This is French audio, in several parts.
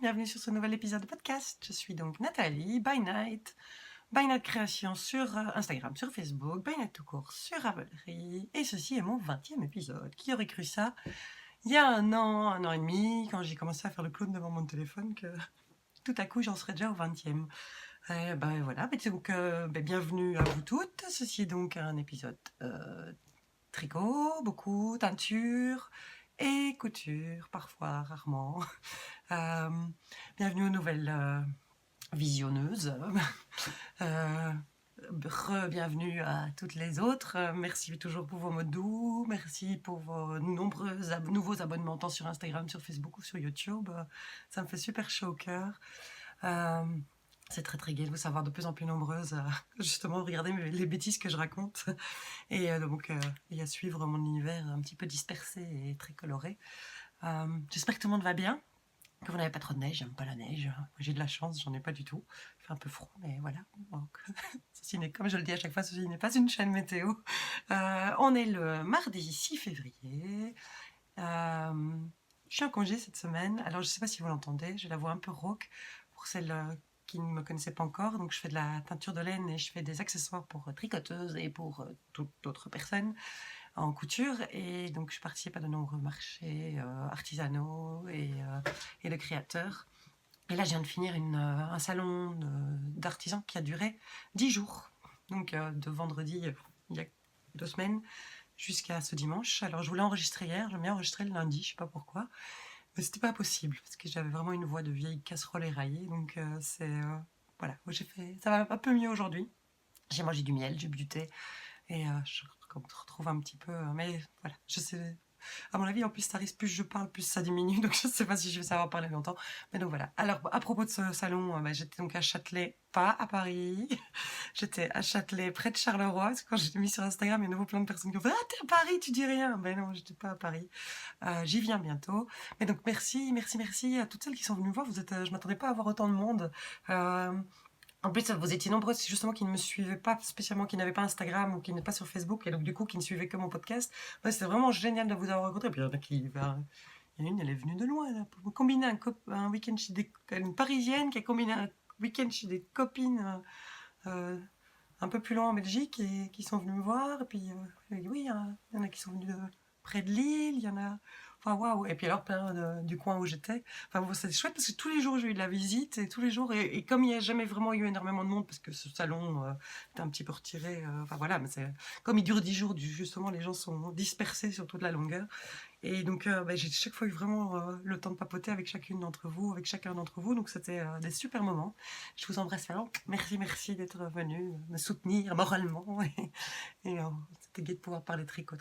bienvenue sur ce nouvel épisode de podcast. Je suis donc Nathalie, By Night Création sur Instagram, sur Facebook, By Night tout court sur Ravelry. Et ceci est mon 20e épisode. Qui aurait cru ça il y a un an et demi, quand j'ai commencé à faire le clown devant mon téléphone, que tout à coup j'en serais déjà au 20e. Voilà, donc bienvenue à vous toutes. Ceci est donc un épisode tricot, beaucoup, teinture et couture, parfois, rarement. Bienvenue aux nouvelles visionneuses. Bienvenue à toutes les autres. Merci toujours pour vos mots doux. Merci pour vos nombreux nouveaux abonnements, tant sur Instagram, sur Facebook ou sur YouTube. Ça me fait super chaud au cœur. C'est très très gai de vous savoir de plus en plus nombreuses à justement regarder les bêtises que je raconte et à suivre mon univers un petit peu dispersé et très coloré. J'espère que tout le monde va bien, que vous n'avez pas trop de neige. J'aime pas la neige, j'ai de la chance, j'en ai pas du tout. Il fait un peu froid, mais voilà. Donc, ceci n'est, comme je le dis à chaque fois, ceci n'est pas une chaîne météo. On est le mardi 6 février. Je suis en congé cette semaine, alors je sais pas si vous l'entendez, j'ai la voix un peu rauque pour celles qui ne me connaissaient pas encore. Donc je fais de la teinture de laine et je fais des accessoires pour tricoteuses et pour toutes d'autres personnes en couture. Et donc je participe à de nombreux marchés artisanaux et de créateurs. Et là je viens de finir un salon d'artisans qui a duré 10 jours. Donc de vendredi, il y a 2 semaines, jusqu'à ce dimanche. Alors je voulais enregistrer hier, j'aime bien enregistrer le lundi, je sais pas pourquoi. Mais c'était pas possible, parce que j'avais vraiment une voix de vieille casserole éraillée. Donc voilà, j'ai fait, ça va un peu mieux aujourd'hui. J'ai mangé du miel, j'ai bu du thé, et je retrouve un petit peu... mais voilà, je sais... À mon avis, en plus, ça risque, plus je parle, plus ça diminue. Donc, je ne sais pas si je vais savoir parler longtemps. Mais donc, voilà. Alors, à propos de ce salon, j'étais donc à Châtelet, pas à Paris. J'étais à Châtelet, près de Charleroi. Parce que quand j'ai mis sur Instagram, il y a de nouveau plein de personnes qui ont fait « Ah, t'es à Paris, tu dis rien !» Ben non, j'étais pas à Paris. J'y viens bientôt. Mais donc, merci à toutes celles qui sont venues me voir. Je m'attendais pas à avoir autant de monde. En plus, vous étiez nombreuses justement qui ne me suivaient pas spécialement, qui n'avaient pas Instagram ou qui n'étaient pas sur Facebook, et donc du coup qui ne suivaient que mon podcast. C'était vraiment génial de vous avoir rencontré. Puis il y en a qui... il y en a une, elle est venue de loin, là, pour combiner un week-end chez une Parisienne qui a combiné un week-end chez des copines un peu plus loin en Belgique et qui sont venues me voir. Et puis oui, il y en a qui sont venus près de Lille, il y en a... Enfin, waouh! Et puis alors, plein du coin où j'étais. Enfin, bon, c'était chouette parce que tous les jours, j'ai eu de la visite et tous les jours, et comme il n'y a jamais vraiment eu énormément de monde, parce que ce salon était un petit peu retiré, enfin voilà, mais c'est, comme il dure 10 jours, justement, les gens sont dispersés sur toute la longueur. Et donc, j'ai chaque fois eu vraiment le temps de papoter avec chacune d'entre vous, avec chacun d'entre vous. Donc, c'était des super moments. Je vous embrasse fort. Merci d'être venu me soutenir moralement. Et c'était gai de pouvoir parler tricot.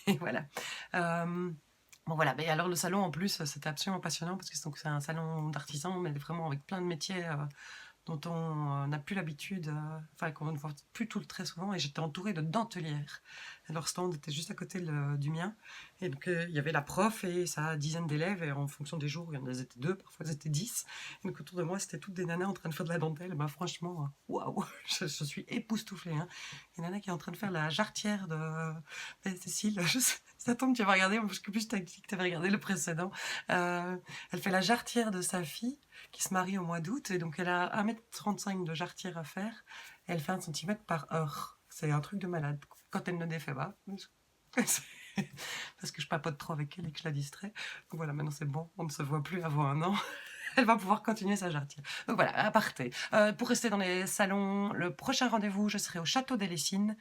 Et voilà. Bon voilà, mais alors le salon en plus, c'était absolument passionnant parce que c'est un salon d'artisans, mais vraiment avec plein de métiers dont on n'a plus l'habitude, enfin qu'on ne voit plus très souvent, et j'étais entourée de dentelières. Leur stand était juste à côté du mien, et donc il y avait la prof et sa dizaine d'élèves, et en fonction des jours, il y en a étaient 2, parfois ils étaient 10, et donc autour de moi c'était toutes des nanas en train de faire de la dentelle. Bah franchement, waouh, je suis époustouflée. Hein. Il y en a qui est en train de faire la jarretière de Cécile, ça tombe, tu vas regarder, parce que plus tu as dit que tu avais regardé le précédent. Elle fait la jarretière de sa fille, qui se marie au mois d'août, et donc elle a 1,35 m de jarretière à faire, et elle fait 1 cm par heure. C'est un truc de malade, quand elle ne défait pas. Parce que je papote trop avec elle et que je la distrais. Donc voilà, maintenant c'est bon, on ne se voit plus avant 1 an. Elle va pouvoir continuer sa jarretière. Donc voilà, aparté. Pour rester dans les salons, le prochain rendez-vous, je serai au Château des Lessines,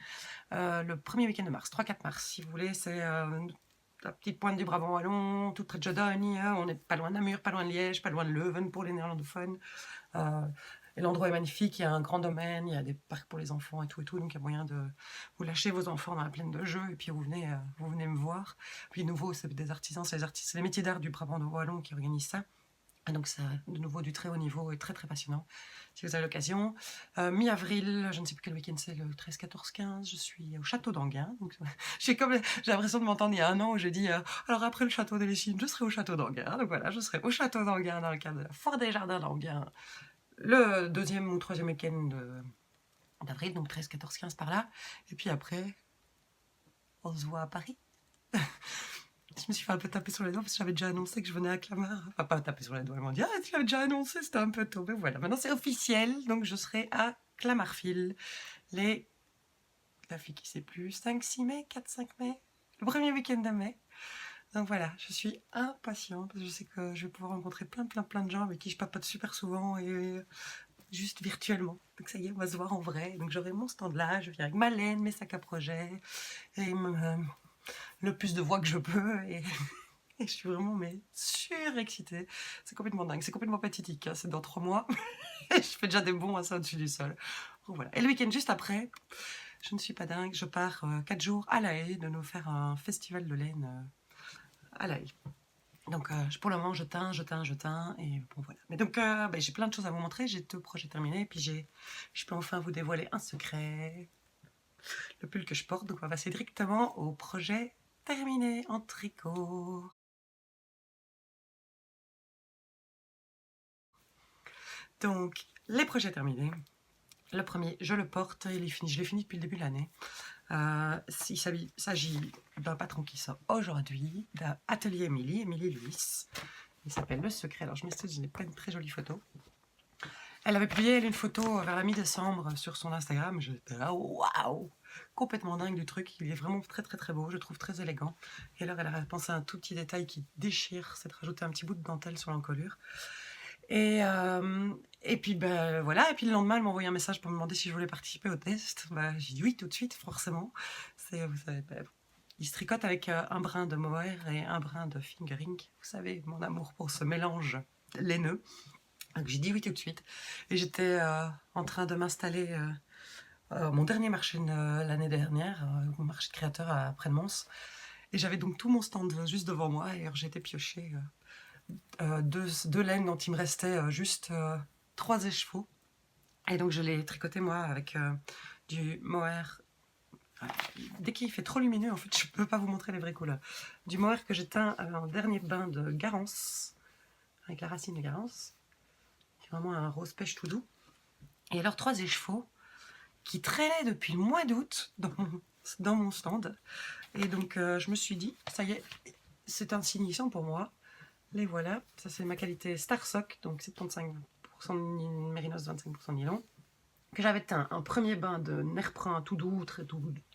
le premier week-end de mars, 3-4 mars, si vous voulez. C'est la petite pointe du Brabant wallon, tout près de Jodogne. On n'est pas loin de Namur, pas loin de Liège, pas loin de Leuven pour les néerlandophones. Et l'endroit est magnifique, il y a un grand domaine, il y a des parcs pour les enfants et tout, donc il y a moyen de vous lâcher vos enfants dans la plaine de jeux, et puis vous venez me voir. Puis de nouveau, c'est des artisans, c'est les métiers d'art du Brabant wallon qui organisent ça. Et donc c'est de nouveau du très haut niveau et très très passionnant, si vous avez l'occasion. Mi-avril, je ne sais plus quel week-end c'est, le 13, 14, 15, je suis au Château d'Enghien. Donc j'ai l'impression de m'entendre il y a 1 an où j'ai dit alors après le Château des Lessines, je serai au Château d'Enghien. Donc voilà, je serai au Château d'Enghien dans le cadre de la Foire des Jardins d'Enghien, le 2e ou 3e week-end d'avril, donc 13, 14, 15 par là. Et puis après, on se voit à Paris. Je me suis fait un peu taper sur les doigts parce que j'avais déjà annoncé que je venais à Clamart. Enfin, pas taper sur les doigts, ils m'ont dit « Ah, tu l'avais déjà annoncé, c'était un peu tôt. » Mais voilà, maintenant c'est officiel, donc je serai à Clamart-Fil la fille qui sait plus, 5-6 mai, 4-5 mai, le premier week-end de mai. Donc voilà, je suis impatiente parce que je sais que je vais pouvoir rencontrer plein de gens avec qui je papote super souvent et juste virtuellement. Donc ça y est, on va se voir en vrai. Donc j'aurai mon stand là, je viens avec ma laine, mes sacs à projet et le plus de voix que je peux et je suis vraiment surexcitée. C'est complètement dingue, c'est complètement pathétique. Hein. C'est dans 3 mois. Je fais déjà des bonds à ça au-dessus du sol. Donc voilà. Et le week-end juste après, je ne suis pas dingue, je pars 4 jours à La Haye de nous faire un festival de laine à La Haye. Donc pour le moment je teins et bon voilà. Mais donc j'ai plein de choses à vous montrer, j'ai 2 projets terminés et puis je peux enfin vous dévoiler un secret. Le pull que je porte, donc on va passer directement au projet terminé en tricot. Donc les projets terminés. Le premier, je le porte, il est fini, je l'ai fini depuis le début de l'année. Il s'agit d'un patron qui sort aujourd'hui, d'Atelier Émilie Louis. Il s'appelle Le Secret. Alors je m'excuse, je n'ai pas une très jolie photo. Elle avait publié une photo vers la mi-décembre sur son Instagram. J'étais là, waouh, complètement dingue du truc. Il est vraiment très beau, je trouve très élégant. Et alors elle a pensé à un tout petit détail qui déchire, c'est de rajouter un petit bout de dentelle sur l'encolure. Et puis voilà, et puis le lendemain elle m'a envoyé un message pour me demander si je voulais participer au test. J'ai dit oui tout de suite, forcément. Vous savez, il se tricote avec un brin de mohair et un brin de fingering. Vous savez, mon amour pour ce mélange laineux. Donc j'ai dit oui tout de suite. Et j'étais en train de m'installer mon dernier marché l'année dernière, mon marché de créateurs près de Mons. Et j'avais donc tout mon stand juste devant moi et j'ai été piocher deux laines dont il me restait juste 3 écheveaux. Et donc je l'ai tricoté moi avec du mohair. Dès qu'il fait trop lumineux, en fait, je peux pas vous montrer les vraies couleurs. Du mohair que j'ai teint en dernier bain de Garance, avec la racine de Garance. C'est vraiment un rose pêche tout doux. Et alors 3 écheveaux qui traînaient depuis le mois d'août dans mon stand. Et donc je me suis dit, ça y est, c'est un signifiant pour moi. Les voilà, ça c'est ma qualité Star Sock, donc 75% de mérinos, 25% de nylon. Que j'avais teint un premier bain de nerprin tout doux,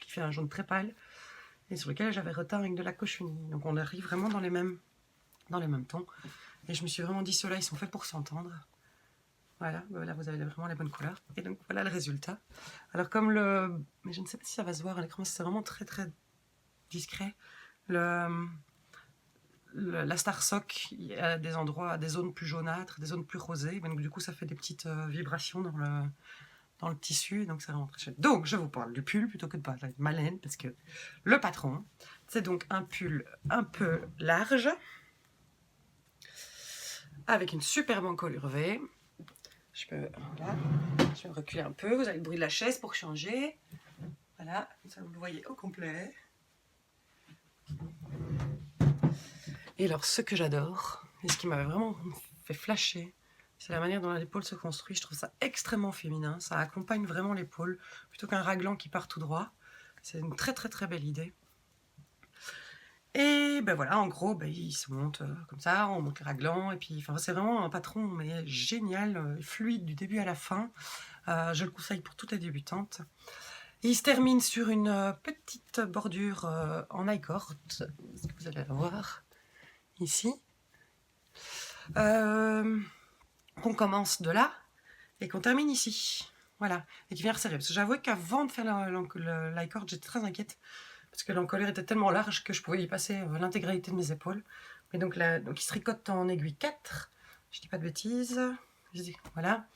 qui fait un jaune très pâle, et sur lequel j'avais reteint avec de la cochenille. Donc on arrive vraiment dans les mêmes tons. Et je me suis vraiment dit, ceux-là ils sont faits pour s'entendre. Voilà, là vous avez vraiment les bonnes couleurs. Et donc voilà le résultat. Alors comme mais je ne sais pas si ça va se voir à l'écran, c'est vraiment très discret. La Star Sock, il y a des endroits, des zones plus jaunâtres, des zones plus rosées. Donc du coup ça fait des petites vibrations dans le tissu, donc c'est vraiment très chouette. Donc je vous parle du pull plutôt que de parler de ma laine, parce que le patron, c'est donc un pull un peu large, avec une superbe encolure V. Je vais me reculer un peu, vous avez le bruit de la chaise pour changer. Voilà, ça vous le voyez au complet. Et alors ce que j'adore, et ce qui m'avait vraiment fait flasher, c'est la manière dont l'épaule se construit. Je trouve ça extrêmement féminin, ça accompagne vraiment l'épaule, plutôt qu'un raglan qui part tout droit. C'est une très belle idée. Et ben voilà, en gros, il se monte comme ça, on monte le raglan, et puis c'est vraiment un patron mais génial, fluide du début à la fin. Je le conseille pour toutes les débutantes. Et il se termine sur une petite bordure en I-cord, ce que vous allez la voir ici. Qu'on commence de là et qu'on termine ici. Voilà, et qui vient resserrer. Parce que j'avoue qu'avant de faire l'i-cord, j'étais très inquiète. Parce que l'encolure était tellement large que je pouvais y passer l'intégralité de mes épaules. Mais donc il se tricote en aiguille 4. Je dis pas de bêtises. Voilà.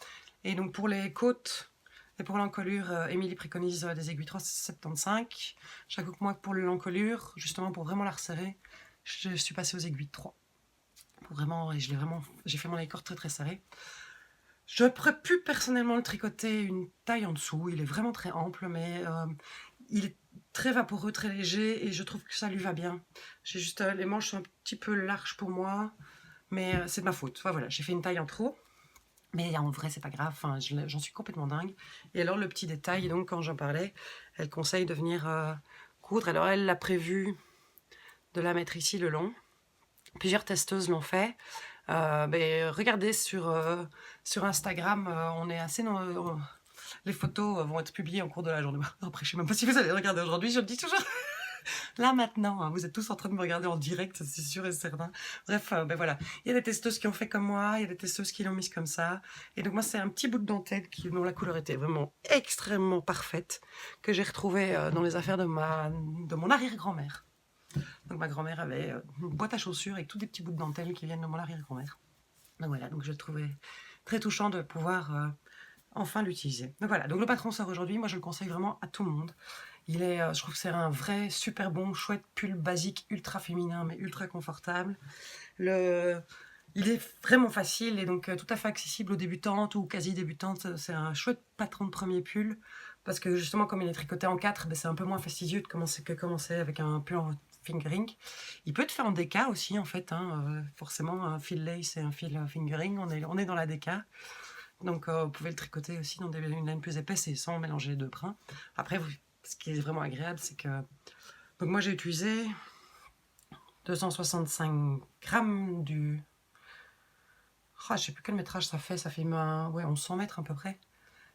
Et donc pour les côtes et pour l'encolure, Émilie préconise des aiguilles 3,75. J'avoue que moi, pour l'encolure, justement pour vraiment la resserrer, je suis passée aux aiguilles 3. Pour vraiment, et j'ai fait mon i-cord très serré. Je pourrais plus personnellement le tricoter une taille en dessous. Il est vraiment très ample, mais il est très vaporeux, très léger, et je trouve que ça lui va bien. J'ai juste les manches sont un petit peu larges pour moi, mais c'est de ma faute. Enfin, voilà, j'ai fait une taille en trop, mais en vrai c'est pas grave. Enfin, j'en suis complètement dingue. Et alors le petit détail, donc quand j'en parlais, elle conseille de venir coudre. Alors elle l'a prévu de la mettre ici le long. Plusieurs testeuses l'ont fait. Regardez sur Instagram, on est assez... les photos vont être publiées en cours de la journée. Après, je sais même pas si vous allez regarder aujourd'hui, je le dis toujours. Là maintenant, hein, vous êtes tous en train de me regarder en direct, c'est sûr et certain. Bref, voilà. Il y a des testeuses qui ont fait comme moi, il y a des testeuses qui l'ont mise comme ça. Et donc moi, c'est un petit bout de dentelle dont la couleur était vraiment extrêmement parfaite, que j'ai retrouvé dans les affaires de mon arrière-grand-mère. Donc ma grand-mère avait une boîte à chaussures avec tous des petits bouts de dentelle qui viennent de mon arrière-grand-mère. Donc voilà, donc je le trouvais très touchant de pouvoir enfin l'utiliser. Donc voilà, donc le patron sort aujourd'hui, moi je le conseille vraiment à tout le monde. Je trouve que c'est un vrai super bon, chouette pull basique, ultra féminin mais ultra confortable. Il est vraiment facile et donc tout à fait accessible aux débutantes ou quasi débutantes. C'est un chouette patron de premier pull parce que justement comme il est tricoté en 4, c'est un peu moins fastidieux de commencer avec un pull en fingering. Il peut être fait en déca aussi en fait, hein, forcément un fil lace et un fil fingering, on est dans la déca. Donc vous pouvez le tricoter aussi dans une laine plus épaisse et sans mélanger les deux brins. Après, ce qui est vraiment agréable, c'est que... Donc moi j'ai utilisé 265 grammes du... je sais plus quel métrage ça fait 1100 mètres à peu près.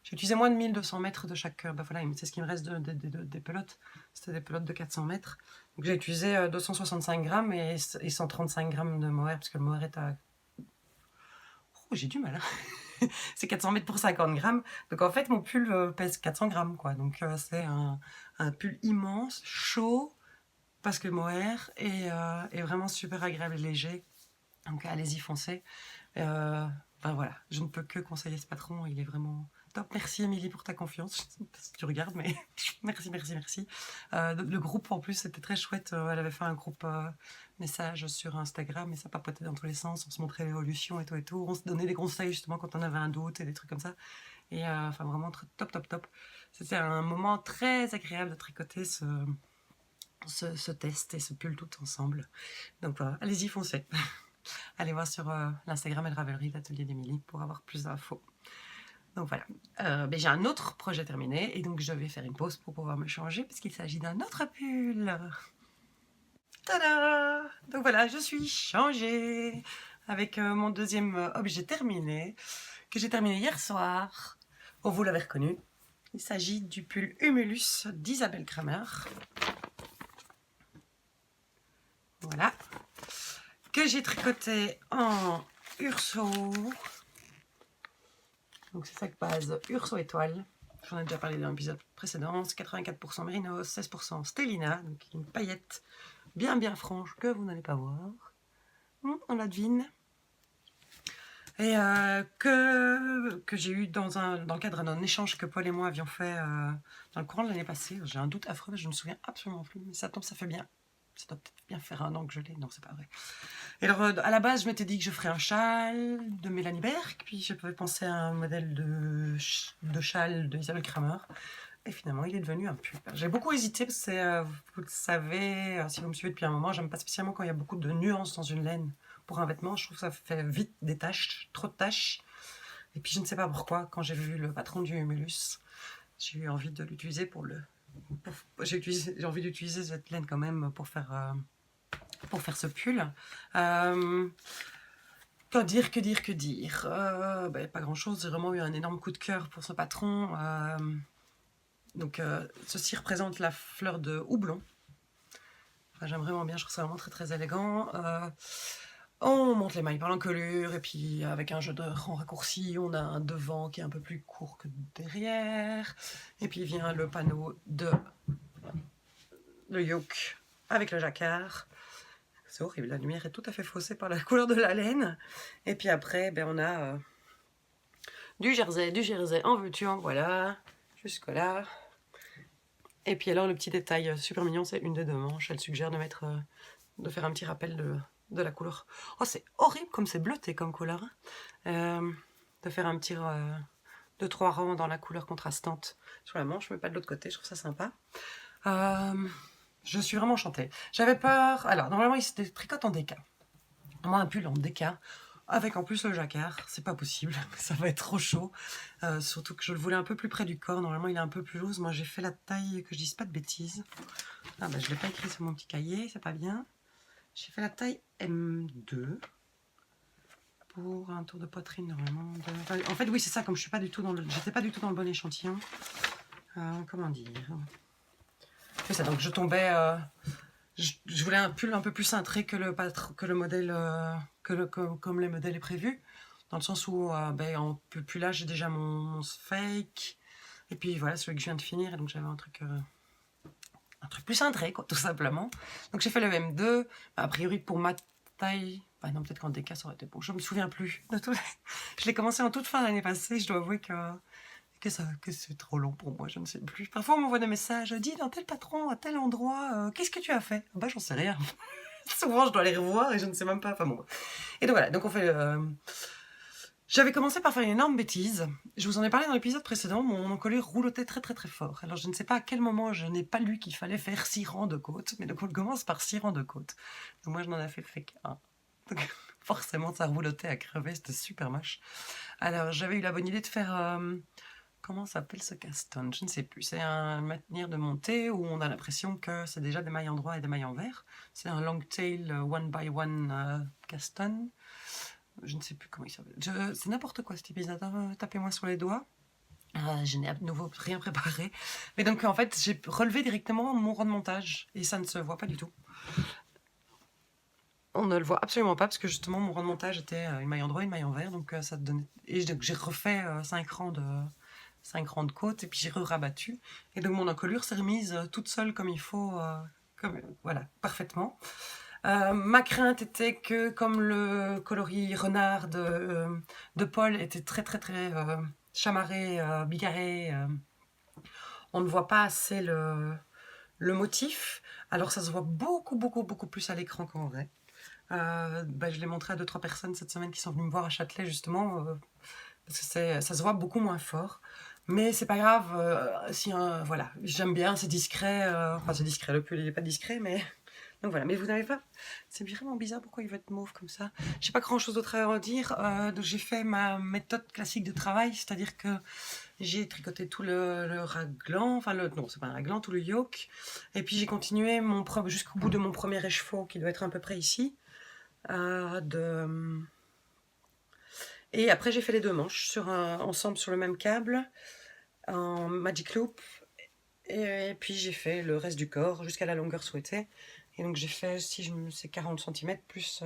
J'ai utilisé moins de 1200 mètres de chaque... voilà, c'est ce qui me reste des pelotes. C'était des pelotes de 400 mètres. Donc j'ai utilisé 265 grammes et 135 grammes de mohair, parce que le mohair est à... j'ai du mal, hein. C'est 400 mètres pour 50 grammes. Donc en fait, mon pull pèse 400 grammes, quoi. Donc c'est un pull immense, chaud, parce que le mohair est vraiment super agréable et léger. Donc allez-y, foncez. Voilà, je ne peux que conseiller ce patron, il est vraiment top. Merci Émilie pour ta confiance, je sais pas si tu regardes, mais merci. Le groupe en plus c'était très chouette, elle avait fait un groupe message sur Instagram et ça papotait dans tous les sens, on se montrait l'évolution et tout, on se donnait des conseils justement quand on avait un doute et des trucs comme ça. Et vraiment top. C'était un moment très agréable de tricoter ce test et ce pull tout ensemble. Donc voilà, allez-y, foncez. Allez voir sur l'Instagram et le Ravelry, l'atelier d'Émilie, pour avoir plus d'infos. Donc voilà, j'ai un autre projet terminé et donc je vais faire une pause pour pouvoir me changer parce qu'il s'agit d'un autre pull. Tada! Donc voilà, je suis changée avec mon deuxième objet terminé, que j'ai terminé hier soir. Oh, vous l'avez reconnu, il s'agit du pull Humulus d'Isabelle Kramer. Voilà. Que j'ai tricoté en Urso. Donc c'est ça que base Urso étoile. J'en ai déjà parlé dans l'épisode précédent. C'est 84% Mérinos, 16% Stellina. Donc une paillette bien franche que vous n'allez pas voir. On la devine. Et que j'ai eu dans le cadre d'un échange que Paul et moi avions fait dans le courant de l'année passée. J'ai un doute affreux, je ne me souviens absolument plus. Mais ça tombe, ça fait bien. Ça doit peut-être bien faire un an que je l'ai. Non, c'est pas vrai. Et alors, à la base, je m'étais dit que je ferais un châle de Mélanie Berg, puis je pouvais penser à un modèle de châle de Isabelle Kramer. Et finalement, il est devenu un pull. J'ai beaucoup hésité, parce que vous le savez, si vous me suivez depuis un moment, j'aime pas spécialement quand il y a beaucoup de nuances dans une laine pour un vêtement. Je trouve que ça fait vite des taches, trop de taches. Et puis, je ne sais pas pourquoi, quand j'ai vu le patron du Humulus, j'ai eu envie de l'utiliser j'ai envie d'utiliser cette laine quand même pour faire ce pull. Que dire pas grand chose, j'ai vraiment eu un énorme coup de cœur pour ce patron. Ceci représente la fleur de houblon. J'aime vraiment bien, je trouve ça vraiment très élégant. On monte les mailles par l'encolure et puis avec un jeu de rang raccourci, on a un devant qui est un peu plus court que derrière. Et puis vient le panneau de le yoke avec le jacquard. C'est horrible, la lumière est tout à fait faussée par la couleur de la laine. Et puis après, on a du jersey en veux-tu, en voilà, jusque là. Et puis alors le petit détail super mignon, c'est une des deux manches. Elle suggère de faire un petit rappel de la couleur. Oh, c'est horrible comme c'est bleuté comme couleur. De faire un petit 2-3 rangs dans la couleur contrastante sur la manche, mais pas de l'autre côté, je trouve ça sympa. Je suis vraiment enchantée. J'avais peur... Alors, normalement, il se tricote en déca. Moi, un pull en déca, avec en plus le jacquard, c'est pas possible. Ça va être trop chaud. Surtout que je le voulais un peu plus près du corps. Normalement, il est un peu plus loose. Moi, j'ai fait la taille, que je dise pas de bêtises. Je l'ai pas écrit sur mon petit cahier, c'est pas bien. J'ai fait la taille M2 pour un tour de poitrine normalement. En fait, oui, c'est ça, comme je suis pas du tout j'étais pas du tout dans le bon échantillon. Comment dire? C'est ça, donc je tombais... je voulais un pull un peu plus cintré que le modèle, comme les modèles est prévu. Dans le sens où, en pull là, j'ai déjà mon fake. Et puis voilà, celui que je viens de finir. Et donc j'avais un truc plus cintré, quoi, tout simplement. Donc j'ai fait le M2. A priori, pour ma taille... non, peut-être qu'en DK, ça aurait été beau. Je me souviens plus de tout. Je l'ai commencé en toute fin d'année passée. Je dois avouer que c'est trop long pour moi, je ne sais plus. Parfois, on m'envoie des messages, dis dans tel patron, à tel endroit, qu'est-ce que tu as fait? J'en sais rien. Souvent, je dois les revoir et je ne sais même pas. Enfin bon. Et donc voilà, donc on fait... J'avais commencé par faire une énorme bêtise. Je vous en ai parlé dans l'épisode précédent, mon encolure roulotait très très très fort. Alors je ne sais pas à quel moment je n'ai pas lu qu'il fallait faire 6 rangs de côtes, mais donc on commence par 6 rangs de côtes. Donc moi, je n'en ai fait qu'un. Donc forcément, ça roulotait à crever, c'était super moche. Alors j'avais eu la bonne idée de faire... comment s'appelle ce caston? Je ne sais plus. C'est une manière de monter où on a l'impression que c'est déjà des mailles en droit et des mailles en vert. C'est un long tail one by one caston. Je ne sais plus comment il s'appelle. C'est n'importe quoi cet épisode. Tapez-moi sur les doigts. Je n'ai à nouveau rien préparé. Mais donc en fait, j'ai relevé directement mon rang de montage et ça ne se voit pas du tout. On ne le voit absolument pas parce que justement mon rang de montage était une maille en droit, une maille en vert. Donc ça donnait... Et donc j'ai refait 5 rangs de côte et puis j'ai rabattu. Et donc mon encolure s'est remise toute seule comme il faut, voilà, parfaitement. Ma crainte était que comme le coloris renard de Paul était très très très chamarré, bigarré, on ne voit pas assez le motif. Alors ça se voit beaucoup beaucoup beaucoup plus à l'écran qu'en vrai. Je l'ai montré à 2-3 personnes cette semaine qui sont venues me voir à Châtelet justement, parce que ça se voit beaucoup moins fort. Mais c'est pas grave, voilà, j'aime bien, c'est discret, enfin c'est discret, le pull il est pas discret, mais... Donc voilà, mais vous n'avez pas... C'est vraiment bizarre, pourquoi il va être mauve comme ça? J'ai pas grand chose d'autre à redire, donc j'ai fait ma méthode classique de travail, c'est-à-dire que j'ai tricoté tout le raglan, non c'est pas un raglan, tout le yoke, et puis j'ai continué jusqu'au bout de mon premier écheveau, qui doit être à peu près ici, et après j'ai fait les 2 manches, ensemble sur le même câble, en magic loop, et puis j'ai fait le reste du corps jusqu'à la longueur souhaitée. Et donc j'ai fait, c'est 40 cm, plus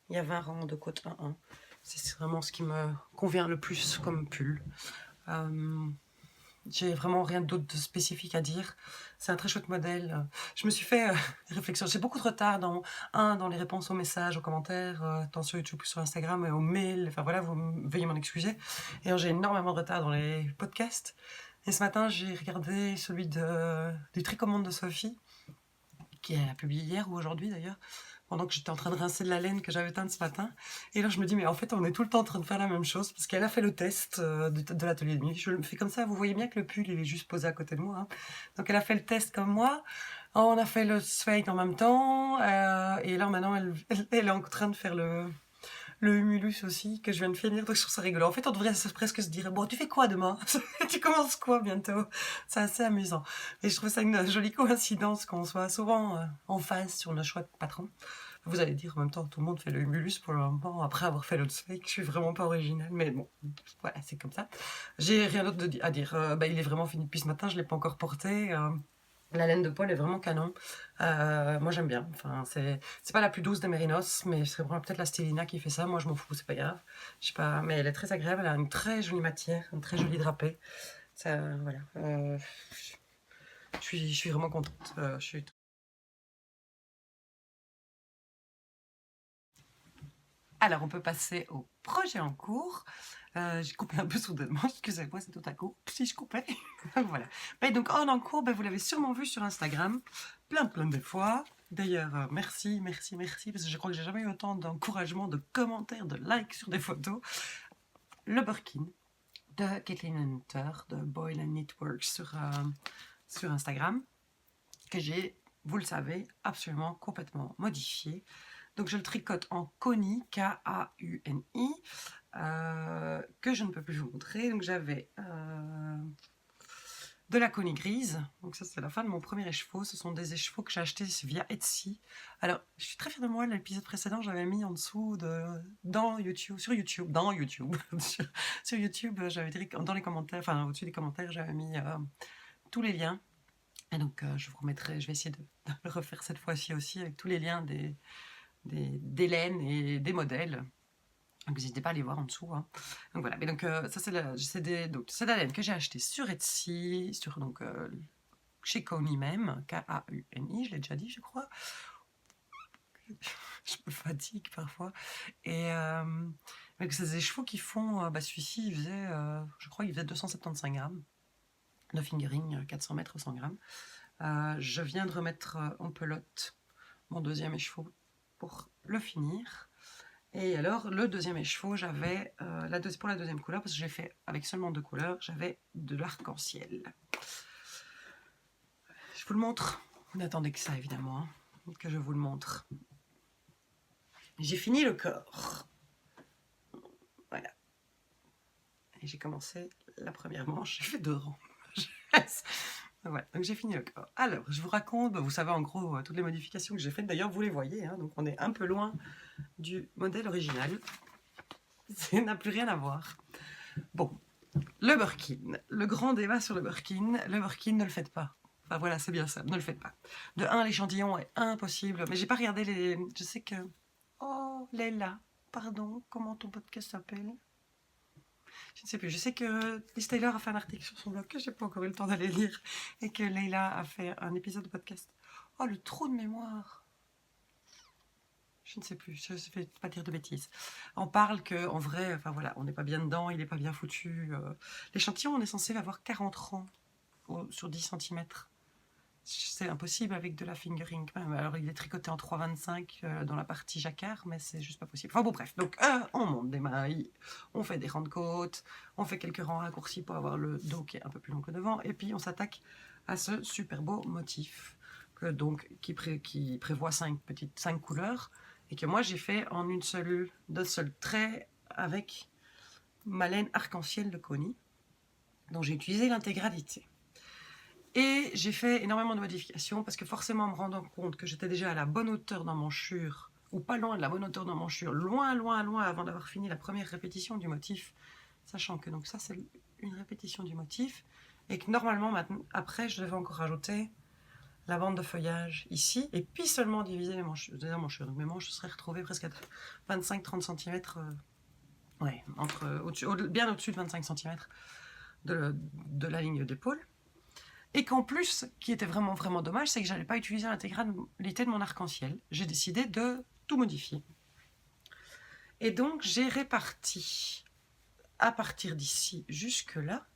il y a 20 rangs de côte 1-1. C'est vraiment ce qui me convient le plus comme pull. J'ai vraiment rien d'autre de spécifique à dire. C'est un très chouette modèle. Je me suis fait réflexion. J'ai beaucoup de retard dans les réponses aux messages, aux commentaires, tant sur YouTube que sur Instagram, et aux mails. Enfin voilà, veuillez m'en excuser. Et j'ai énormément de retard dans les podcasts. Et ce matin, j'ai regardé celui du Tricommande de Sophie, qui a publié hier ou aujourd'hui d'ailleurs, pendant que j'étais en train de rincer de la laine que j'avais teinte ce matin. Et là, je me dis, mais en fait, on est tout le temps en train de faire la même chose, parce qu'elle a fait le test de l'atelier de nuit. Je le fais comme ça, vous voyez bien que le pull, il est juste posé à côté de moi. Hein. Donc, elle a fait le test comme moi. On a fait le fake en même temps. Et là, maintenant, elle est en train de faire le humulus aussi, que je viens de finir, donc je trouve ça rigolo. En fait, on devrait presque se dire, bon, tu fais quoi demain? Tu commences quoi bientôt? C'est assez amusant. Et je trouve ça une jolie coïncidence qu'on soit souvent en phase sur nos choix de patron. Vous allez dire, en même temps, tout le monde fait le humulus pour le moment, après avoir fait l'autre fake. Je suis vraiment pas originale, mais bon, voilà, c'est comme ça. J'ai rien d'autre à dire. Il est vraiment fini depuis ce matin, je l'ai pas encore porté. La laine de Paul est vraiment canon. Moi j'aime bien. Enfin, c'est pas la plus douce des mérinos, mais c'est vraiment peut-être la Stélina qui fait ça. Moi je m'en fous, c'est pas grave. Je sais pas, mais elle est très agréable. Elle a une très jolie matière, une très jolie drapée. Ça, voilà. Je suis vraiment contente. Alors on peut passer au projet en cours. J'ai coupé un peu soudainement, excusez-moi, c'est tout à coup, si je coupais. Voilà. Mais donc en cours, vous l'avez sûrement vu sur Instagram, plein de fois. D'ailleurs, merci, parce que je crois que j'ai jamais eu autant d'encouragement, de commentaires, de likes sur des photos. Le Birkin de Kathleen Hunter, de Boyle and Knitworks sur Instagram, que j'ai, vous le savez, absolument complètement modifié. Donc je le tricote en Kauni, K-A-U-N-I, que je ne peux plus vous montrer. Donc j'avais de la Coney grise. Donc ça, c'est la fin de mon premier écheveau. Ce sont des écheveaux que j'ai achetés via Etsy. Alors, je suis très fière de moi. L'épisode précédent, j'avais mis en dessous sur YouTube, sur YouTube, j'avais dit dans les commentaires, enfin au-dessus des commentaires, j'avais mis tous les liens. Et donc, je vous remettrai, je vais essayer de le refaire cette fois-ci aussi avec tous les liens des laines et des modèles. Donc n'hésitez pas à aller voir en dessous. Hein. Donc voilà, mais donc ça c'est de la laine que j'ai acheté sur Etsy, chez Coney même, Kauni, je l'ai déjà dit je crois. Je me fatigue parfois. Et donc c'est des chevaux qui font, celui-ci il faisait, je crois qu'il faisait 275 grammes de fingering, 400 mètres 100 grammes. Je viens de remettre en pelote mon deuxième écheveau pour le finir. Et alors, le deuxième écheveau, j'avais, pour la deuxième couleur, parce que j'ai fait avec seulement 2 couleurs, j'avais de l'arc-en-ciel. Je vous le montre. Vous n'attendez que ça, évidemment, hein, que je vous le montre. J'ai fini le corps. Voilà. Et j'ai commencé la première manche, j'ai fait 2 rangs. Voilà, donc j'ai fini le corps. Alors, je vous raconte, vous savez en gros toutes les modifications que j'ai faites. D'ailleurs, vous les voyez, hein, donc on est un peu loin du modèle original. Ça n'a plus rien à voir. Bon, le Birkin. Le grand débat sur le Birkin, ne le faites pas. Enfin voilà, c'est bien ça, ne le faites pas. De 1, l'échantillon est impossible. Mais j'ai pas regardé les... Je sais que... Oh, Leila, pardon, comment ton podcast s'appelle? Je ne sais plus. Je sais que Liz Taylor a fait un article sur son blog que j'ai pas encore eu le temps d'aller lire et que Leila a fait un épisode de podcast. Oh, le trou de mémoire. Je ne sais plus, je ne vais pas dire de bêtises. On parle qu'en vrai, enfin voilà, on n'est pas bien dedans, il n'est pas bien foutu. L'échantillon, on est censé avoir 40 rangs sur 10 cm. C'est impossible avec de la fingering. Alors il est tricoté en 3,25 dans la partie jacquard, mais c'est juste pas possible. Enfin bon, bref. Donc on monte des mailles, on fait des rangs de côte, on fait quelques rangs raccourcis pour avoir le dos qui est un peu plus long que devant, et puis on s'attaque à ce super beau motif qui prévoit 5 couleurs, et que moi j'ai fait en d'un seul trait avec ma laine arc-en-ciel de Coney, dont j'ai utilisé l'intégralité. Et j'ai fait énormément de modifications parce que forcément, en me rendant compte que j'étais déjà à la bonne hauteur d'emmanchure, ou pas loin de la bonne hauteur d'emmanchure, loin avant d'avoir fini la première répétition du motif, sachant que donc ça c'est une répétition du motif, et que normalement maintenant, après je devais encore rajouter la bande de feuillage ici, et puis seulement diviser les manches. Donc mes manches seraient retrouvées presque à 25-30 cm, ouais, bien au-dessus de 25 cm de la ligne d'épaule. Et qu'en plus, ce qui était vraiment dommage, c'est que j'allais pas utiliser l'intégralité de mon arc-en-ciel. J'ai décidé de tout modifier. Et donc, j'ai réparti, à partir d'ici jusque-là,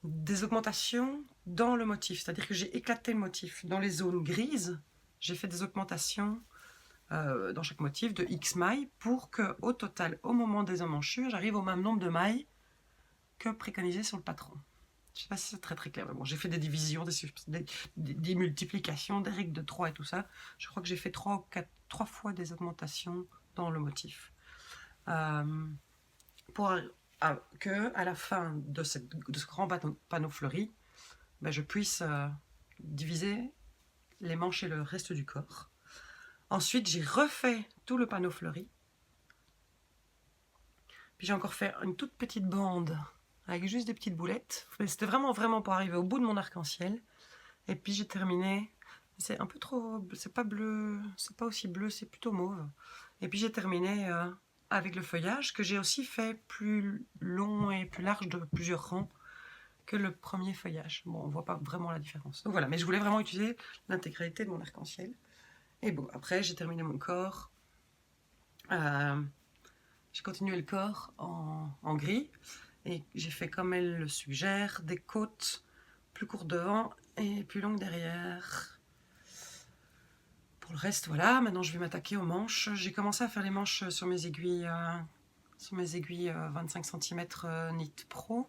des augmentations dans le motif. C'est-à-dire que j'ai éclaté le motif. Dans les zones grises, j'ai fait des augmentations dans chaque motif de X mailles pour qu'au total, au moment des emmanchures, j'arrive au même nombre de mailles que préconisé sur le patron. Je ne sais pas si c'est très clair, mais bon, j'ai fait des divisions, des multiplications, des règles de 3 et tout ça. Je crois que j'ai fait 3 fois des augmentations dans le motif. Pour que, à la fin de ce grand panneau fleuri, je puisse diviser les manches et le reste du corps. Ensuite, j'ai refait tout le panneau fleuri. Puis j'ai encore fait une toute petite bande avec juste des petites boulettes. C'était vraiment pour arriver au bout de mon arc-en-ciel. Et puis j'ai terminé, c'est un peu trop, c'est pas bleu, c'est pas aussi bleu, c'est plutôt mauve. Et puis j'ai terminé avec le feuillage, que j'ai aussi fait plus long et plus large de plusieurs rangs que le premier feuillage. Bon, on voit pas vraiment la différence. Donc voilà, mais je voulais vraiment utiliser l'intégralité de mon arc-en-ciel. Et bon, après j'ai terminé mon corps. J'ai continué le corps en gris. Et j'ai fait comme elle le suggère, des côtes plus courtes devant et plus longues derrière. Pour le reste, voilà, maintenant je vais m'attaquer aux manches. J'ai commencé à faire les manches sur mes aiguilles 25 cm Knit Pro.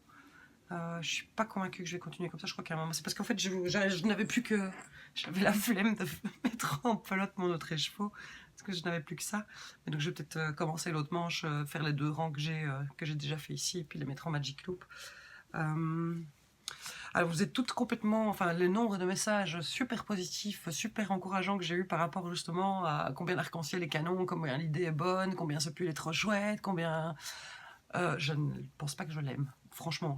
Je suis pas convaincue que je vais continuer comme ça. Je crois qu'à un moment, c'est parce qu'en fait, je n'avais plus que... J'avais la flemme de mettre en pelote mon autre écheveau, parce que je n'avais plus que ça. Et donc je vais peut-être commencer l'autre manche, faire les 2 rangs que j'ai déjà fait ici, et puis les mettre en Magic Loop. Alors vous êtes toutes complètement, enfin le nombre de messages super positifs, super encourageants que j'ai eu par rapport justement à combien l'arc-en-ciel est canon, combien l'idée est bonne, combien ce pull est trop chouette, combien... je ne pense pas que je l'aime. Franchement,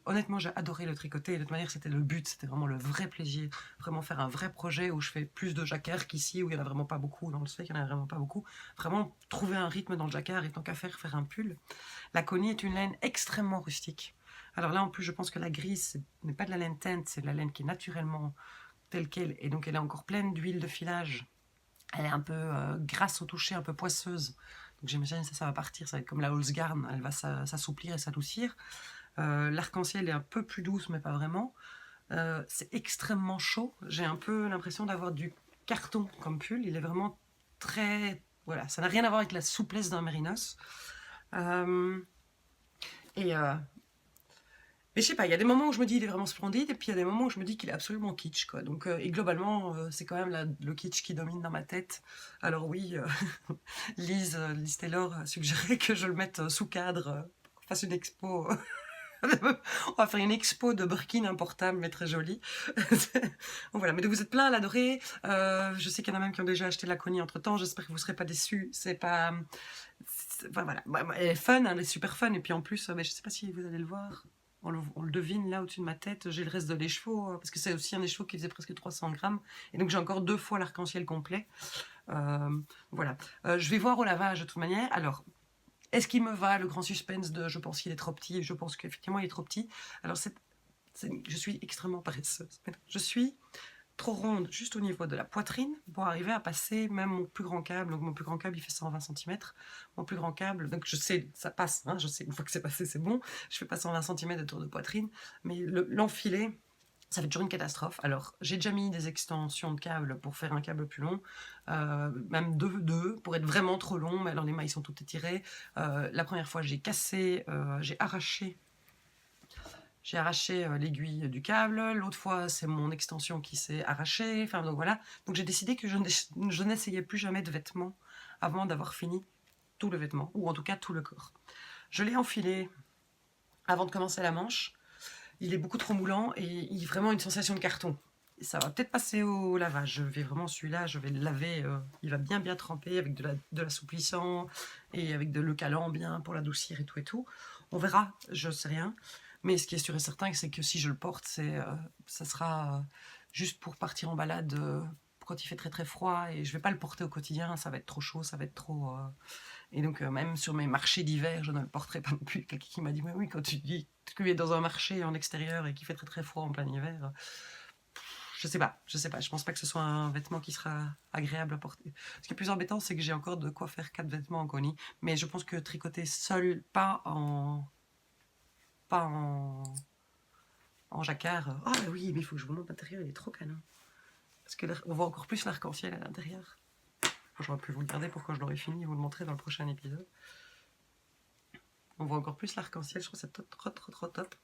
honnêtement, j'ai adoré le tricoter. De toute manière, c'était le but, c'était vraiment le vrai plaisir. Vraiment faire un vrai projet où je fais plus de jacquard qu'ici, où il n'y en a vraiment pas beaucoup. Dans le steak, il n'y en a vraiment pas beaucoup. Vraiment trouver un rythme dans le jacquard et tant qu'à faire un pull. La Connie est une laine extrêmement rustique. Alors là, en plus, je pense que la grise n'est pas de la laine teinte, c'est de la laine qui est naturellement telle qu'elle. Et donc, elle est encore pleine d'huile de filage. Elle est un peu grasse au toucher, un peu poisseuse. Donc j'imagine que ça va partir, ça va être comme la Holzgarn, elle va s'assouplir et s'adoucir. L'arc-en-ciel est un peu plus douce, mais pas vraiment. C'est extrêmement chaud. J'ai un peu l'impression d'avoir du carton comme pull. Il est vraiment très... Voilà, ça n'a rien à voir avec la souplesse d'un mérinos. Et mais je sais pas, il y a des moments où je me dis il est vraiment splendide, et puis il y a des moments où je me dis qu'il est absolument kitsch, quoi. Donc, et globalement, c'est quand même le kitsch qui domine dans ma tête. Alors oui, Lise Taylor a suggéré que je le mette sous cadre, qu'on fasse une expo. On va faire une expo de Birkin importable, mais très jolie. Bon, voilà, mais vous êtes plein à l'adorer. Je sais qu'il y en a même qui ont déjà acheté la Connie entre temps. J'espère que vous ne serez pas déçus. C'est pas. Enfin, voilà, elle est fun, elle est super fun. Et puis en plus, mais je sais pas si vous allez le voir. On le devine là au-dessus de ma tête. J'ai le reste de l'écheveau, parce que c'est aussi un écheveau qui faisait presque 300 grammes. Et donc j'ai encore 2 fois l'arc-en-ciel complet. Voilà. Je vais voir au lavage de toute manière. Alors, est-ce qu'il me va le grand suspense de je pense qu'il est trop petit? Je pense qu'effectivement il est trop petit. Alors, je suis extrêmement paresseuse. Je suis trop ronde juste au niveau de la poitrine pour arriver à passer même mon plus grand câble. Donc mon plus grand câble il fait 120 cm. Mon plus grand câble, donc je sais, ça passe, hein, je sais, une fois que c'est passé c'est bon. Je fais pas 120 cm de tour de poitrine, mais l'enfiler, ça fait toujours une catastrophe. Alors j'ai déjà mis des extensions de câble pour faire un câble plus long, même deux pour être vraiment trop long, mais alors les mailles sont toutes étirées. La première fois j'ai cassé, j'ai arraché l'aiguille du câble. L'autre fois, c'est mon extension qui s'est arrachée. Enfin, donc voilà. Donc j'ai décidé que je n'essayais plus jamais de vêtements avant d'avoir fini tout le vêtement, ou en tout cas tout le corps. Je l'ai enfilé avant de commencer la manche. Il est beaucoup trop moulant et il a vraiment une sensation de carton. Ça va peut-être passer au lavage. Je vais vraiment celui-là, je vais le laver. Il va bien tremper avec de l'assouplissant et avec de l'eau calant bien pour l'adoucir et tout et tout. On verra, je sais rien. Mais ce qui est sûr et certain, c'est que si je le porte, ça sera juste pour partir en balade quand il fait très très froid. Et je vais pas le porter au quotidien, ça va être trop chaud, ça va être trop... Et donc même sur mes marchés d'hiver, je ne le porterai pas non plus. Quelqu'un qui m'a dit, mais oui, quand tu dis que tu es dans un marché en extérieur et qu'il fait très très froid en plein hiver... je sais pas, je pense pas que ce soit un vêtement qui sera agréable à porter. Ce qui est plus embêtant, c'est que j'ai encore de quoi faire 4 vêtements en Connie. Mais je pense que tricoter seul, pas en jacquard. Ah bah oui, mais il faut que je vous montre l'intérieur, il est trop canon. Parce que on voit encore plus l'arc-en-ciel à l'intérieur. J'aurais pu vous le garder pour quand je l'aurai fini, vous le montrer dans le prochain épisode. On voit encore plus l'arc-en-ciel, je trouve ça trop top.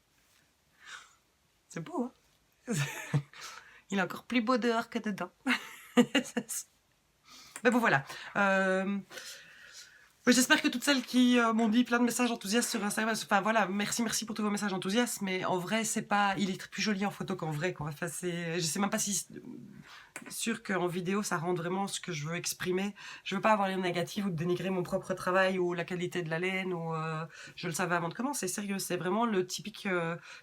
C'est beau, hein? Il est encore plus beau dehors que dedans. Mais bon, voilà. J'espère que toutes celles qui m'ont dit plein de messages enthousiastes sur Instagram, enfin voilà, merci pour tous vos messages enthousiastes, mais en vrai, c'est pas, il est plus joli en photo qu'en vrai, quoi. Enfin, je sais même pas si sûr qu'en vidéo, ça rend vraiment ce que je veux exprimer. Je veux pas avoir l'air négative ou de dénigrer mon propre travail ou la qualité de la laine, ou je le savais avant de commencer, sérieux, c'est vraiment le typique,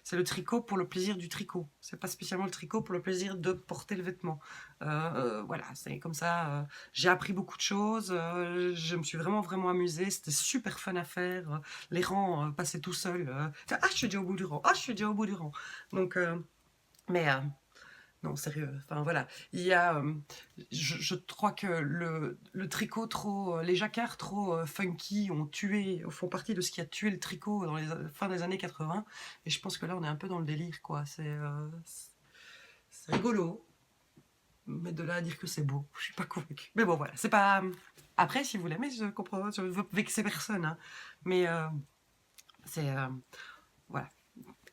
c'est le tricot pour le plaisir du tricot. C'est pas spécialement le tricot pour le plaisir de porter le vêtement. Voilà, c'est comme ça. J'ai appris beaucoup de choses, je me suis vraiment amusée, c'était super fun à faire. Les rangs passaient tout seuls. Ah, je suis déjà au bout du rang. Ah, je suis déjà au bout du rang. Donc, mais non, sérieux. Enfin voilà, il y a, je crois que le tricot trop, les jacquards trop funky font partie de ce qui a tué le tricot dans les fin des années 80. Et je pense que là, on est un peu dans le délire, quoi. C'est rigolo. Mais de là à dire que c'est beau, je suis pas convaincue. Mais bon, voilà, c'est pas... Après, si vous l'aimez, je comprends, je veux vexer personne, hein. Mais c'est... voilà,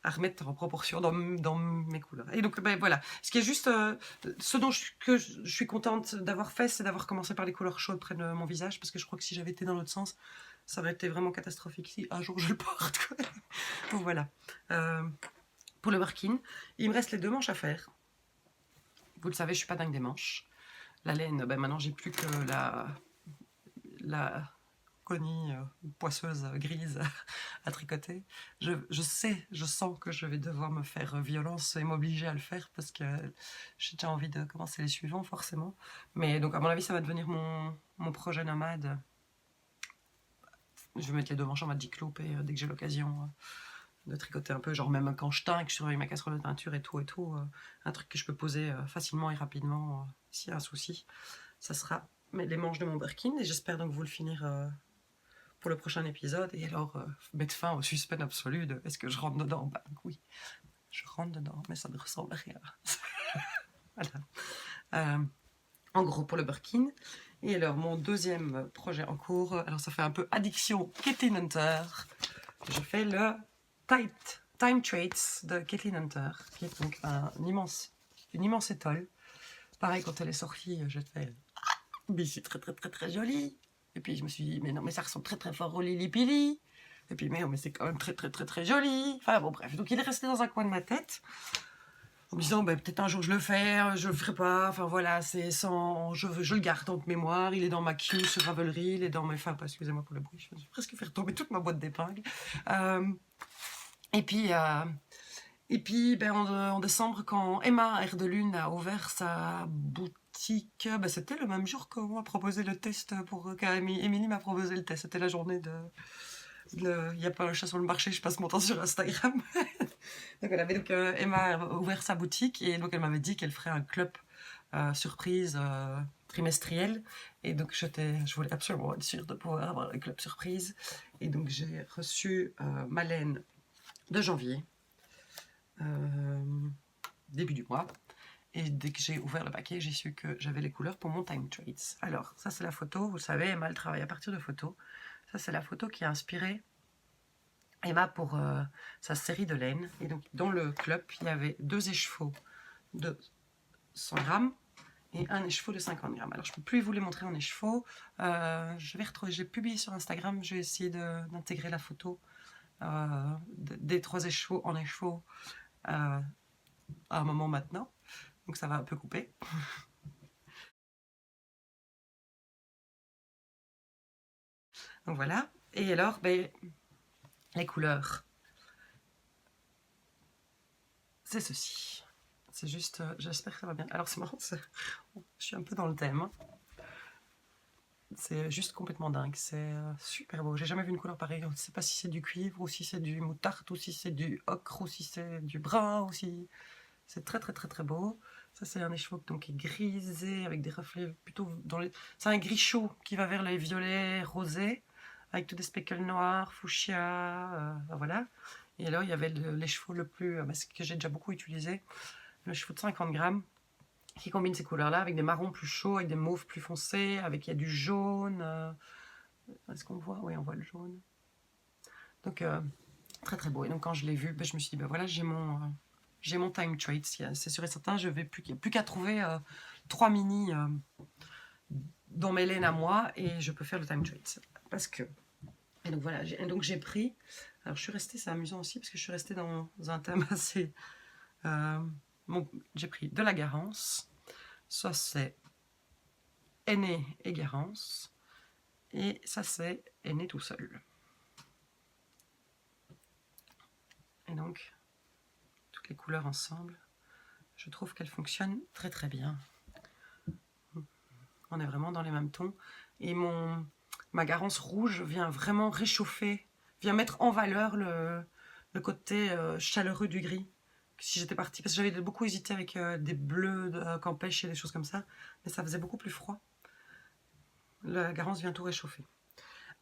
à remettre en proportion dans mes couleurs. Et donc, ben, voilà. Ce qui est juste... ce dont je suis contente d'avoir fait, c'est d'avoir commencé par les couleurs chaudes près de mon visage, parce que je crois que si j'avais été dans l'autre sens, ça aurait été vraiment catastrophique si un jour je le porte, quoi. Donc voilà. pour le Birkin. Il me reste les 2 manches à faire. Vous le savez, je suis pas dingue des manches. La laine, ben maintenant j'ai plus que la connie poisseuse grise à tricoter. Je sais, je sens que je vais devoir me faire violence et m'obliger à le faire parce que j'ai déjà envie de commencer les suivants forcément. Mais donc à mon avis ça va devenir mon projet nomade. Je vais mettre les 2 manches en magic loop et dès que j'ai l'occasion de tricoter un peu, genre même quand je teins et que je surveille ma casserole de teinture et tout, un truc que je peux poser facilement et rapidement s'il y a un souci, ça sera les manches de mon Birkin et j'espère donc vous le finir pour le prochain épisode et alors mettre fin au suspense absolu de est-ce que je rentre dedans? Bah oui, je rentre dedans, mais ça ne ressemble à rien. Voilà. En gros pour le Birkin. Et alors mon deuxième projet en cours, alors ça fait un peu addiction Caitlin Hunter. Je fais le Time Traits de Caitlin Hunter, qui est donc une immense étole. Pareil, quand elle est sortie, j'ai fait mais c'est très très très très joli. Et puis je me suis dit, mais non, mais ça ressemble très très fort au Lili Pili. Et puis, mais non, mais c'est quand même très très très très joli. Enfin bon, bref. Donc il est resté dans un coin de ma tête. En me disant, ben, peut-être un jour je le fais, je le ferai pas. Enfin voilà, c'est sans. Je le garde en mémoire. Il est dans ma queue sur Ravelry. Il est dans mes. Enfin, excusez-moi pour le bruit. Je vais presque faire tomber toute ma boîte d'épingles. Et puis, ben, en décembre, quand Emma Air de Lune a ouvert sa boutique, ben, c'était le même jour qu'on m'a proposé le test qu'Émilie m'a proposé le test. C'était la journée de. Il n'y a pas un chat sur le marché, je passe mon temps sur Instagram. Donc, Emma a ouvert sa boutique et donc elle m'avait dit qu'elle ferait un club surprise trimestriel. Et donc je voulais absolument être sûre de pouvoir avoir le club surprise. Et donc j'ai reçu ma laine de janvier, début du mois. Et dès que j'ai ouvert le paquet, j'ai su que j'avais les couleurs pour mon Time Traits. Alors, ça c'est la photo, vous savez, Emma elle travaille à partir de photos. Ça c'est la photo qui a inspiré Emma pour sa série de laine. Et donc dans le club, il y avait 2 échevaux de 100 grammes et un écheveau de 50 grammes. Alors je ne peux plus vous les montrer en écheveau. Je vais retrouver, j'ai publié sur Instagram, je vais essayer d'intégrer la photo des 3 écheveaux en écheveau à un moment maintenant. Donc ça va un peu couper. Donc voilà. Et alors, ben, les couleurs. C'est ceci. C'est juste, j'espère que ça va bien. Alors c'est marrant, je suis un peu dans le thème. Hein. C'est juste complètement dingue, c'est super beau. J'ai jamais vu une couleur pareille. Je ne sais pas si c'est du cuivre, ou si c'est du moutarde, ou si c'est du ocre, ou si c'est du brun, ou si... C'est très très très très beau. Ça c'est un écheveau donc, qui est grisé, avec des reflets plutôt dans les... C'est un gris chaud qui va vers les violets rosés, avec tous des speckles noirs, fuchsia, voilà. Et alors il y avait l'écheveau le plus... ce que j'ai déjà beaucoup utilisé, le cheveau de 50 grammes, qui combine ces couleurs-là avec des marrons plus chauds, avec des mauves plus foncés, avec il y a du jaune. Est-ce qu'on le voit? Oui, on voit le jaune. Donc, très très beau. Et donc, quand je l'ai vu, ben, je me suis dit, ben voilà, j'ai mon Time Traits. C'est sûr et certain, il n'y a plus qu'à trouver 3 mini dans mes laines à moi et je peux faire le Time Traits. Parce que... Et donc, voilà. Donc, j'ai pris... Alors, je suis restée, c'est amusant aussi, parce que je suis restée dans un thème assez... j'ai pris de la Garance, ça c'est Aîné et Garance, et ça c'est Aîné tout seul. Et donc, toutes les couleurs ensemble, je trouve qu'elles fonctionnent très très bien. On est vraiment dans les mêmes tons. Et ma Garance rouge vient vraiment réchauffer, vient mettre en valeur le côté chaleureux du gris. Si j'étais partie, parce que j'avais beaucoup hésité avec des bleus de Campèche et des choses comme ça, mais ça faisait beaucoup plus froid. La Garance vient tout réchauffer.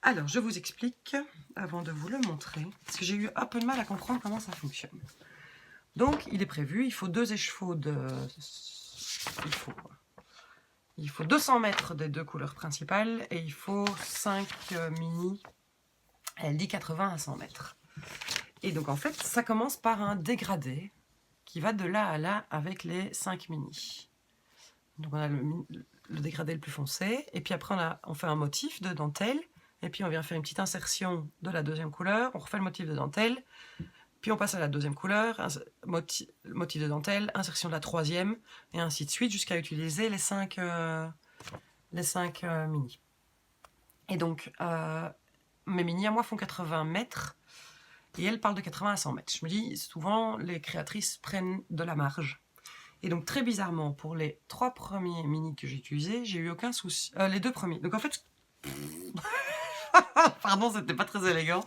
Alors, je vous explique, avant de vous le montrer, parce que j'ai eu un peu de mal à comprendre comment ça fonctionne. Donc, il est prévu, il faut 2 écheveaux de... Il faut 200 mètres des 2 couleurs principales, et il faut 5 mini, elle dit 80 à 100 mètres. Et donc, en fait, ça commence par un dégradé, qui va de là à là avec les 5 mini. Donc on a le dégradé le plus foncé, et puis après on fait un motif de dentelle, et puis on vient faire une petite insertion de la 2e couleur, on refait le motif de dentelle, Puis on passe à la deuxième couleur, motif de dentelle, insertion de la troisième, et ainsi de suite, jusqu'à utiliser les 5 mini. Et donc, mes mini à moi font 80 mètres, et elles parlent de 80 à 100 mètres. Je me dis, souvent, les créatrices prennent de la marge. Et donc, très bizarrement, pour les 3 premiers mini que j'ai utilisés, j'ai eu aucun souci. Les 2 premiers. Donc, en fait, pardon, c'était pas très élégant.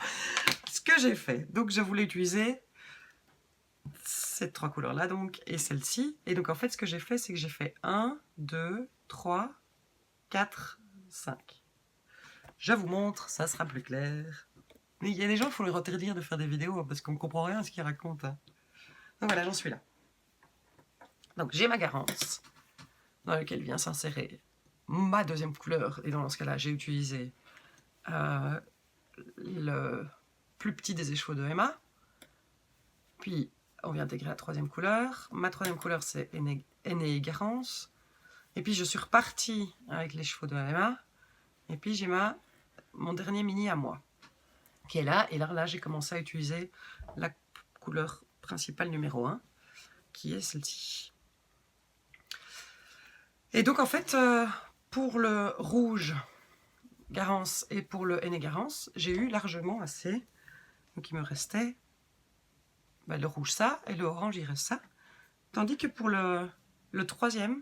Ce que j'ai fait, donc je voulais utiliser ces 3 couleurs-là, donc, et celle-ci. Et donc, en fait, ce que j'ai fait, c'est que j'ai fait 1, 2, 3, 4, 5. Je vous montre, ça sera plus clair. Mais il y a des gens, il faut leur interdire de faire des vidéos, parce qu'on ne comprend rien à ce qu'ils racontent. Donc voilà, j'en suis là. Donc j'ai ma garance, dans laquelle vient s'insérer ma deuxième couleur. Et dans ce cas-là, j'ai utilisé le plus petit des écheveaux de Emma. Puis on vient intégrer la troisième couleur. Ma troisième couleur, c'est Aînée Garance. Et puis je suis repartie avec les chevaux de Emma. Et puis j'ai mon dernier mini à moi, qui est là. Et là j'ai commencé à utiliser la couleur principale numéro 1, qui est celle-ci. Et donc en fait, pour le rouge Garance et pour le Aînée Garance, j'ai eu largement assez. Donc il me restait le rouge ça, et le orange il reste ça. Tandis que pour le troisième,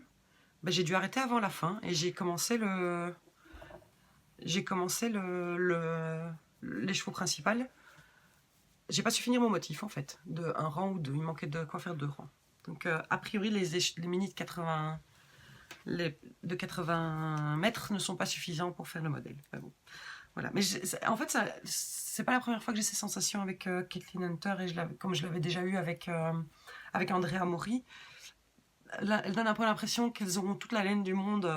j'ai dû arrêter avant la fin, et j'ai commencé les chevaux principaux. J'ai pas su finir mon motif en fait, de un rang ou deux, il manquait de quoi faire 2 rangs. Donc a priori les mini de 80 mètres ne sont pas suffisants pour faire le modèle. Enfin, bon. Voilà. Mais en fait, c'est pas la première fois que j'ai ces sensations avec Kathleen Hunter, et comme je l'avais déjà eu avec Andrea Mori. Elle donne un peu l'impression qu'elles auront toute la laine du monde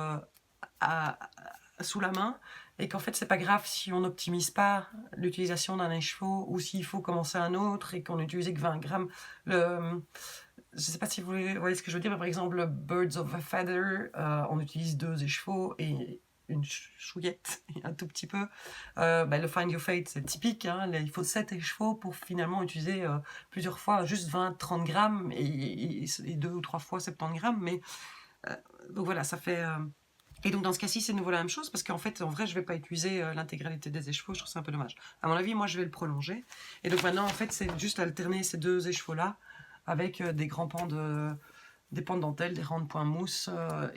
sous la main, et qu'en fait c'est pas grave si on n'optimise pas l'utilisation d'un écheveau, ou s'il faut commencer un autre et qu'on n'utilise que 20 grammes. Je sais pas si vous voyez ce que je veux dire, mais par exemple le Birds of a Feather, on utilise 2 écheveaux et une chouillette, un tout petit peu. Le Find Your Fate, c'est typique, hein, il faut 7 écheveaux pour finalement utiliser plusieurs fois juste 20-30 grammes, et 2 ou 3 fois 70 grammes, mais donc voilà, ça fait... Et donc dans ce cas-ci, c'est de nouveau la même chose, parce qu'en fait, en vrai, je vais pas utiliser l'intégralité des écheveaux, je trouve ça un peu dommage. À mon avis, moi, je vais le prolonger. Et donc maintenant, en fait, c'est juste alterner ces 2 écheveaux-là avec des grands pans des pans de dentelle, des rangs de points mousse,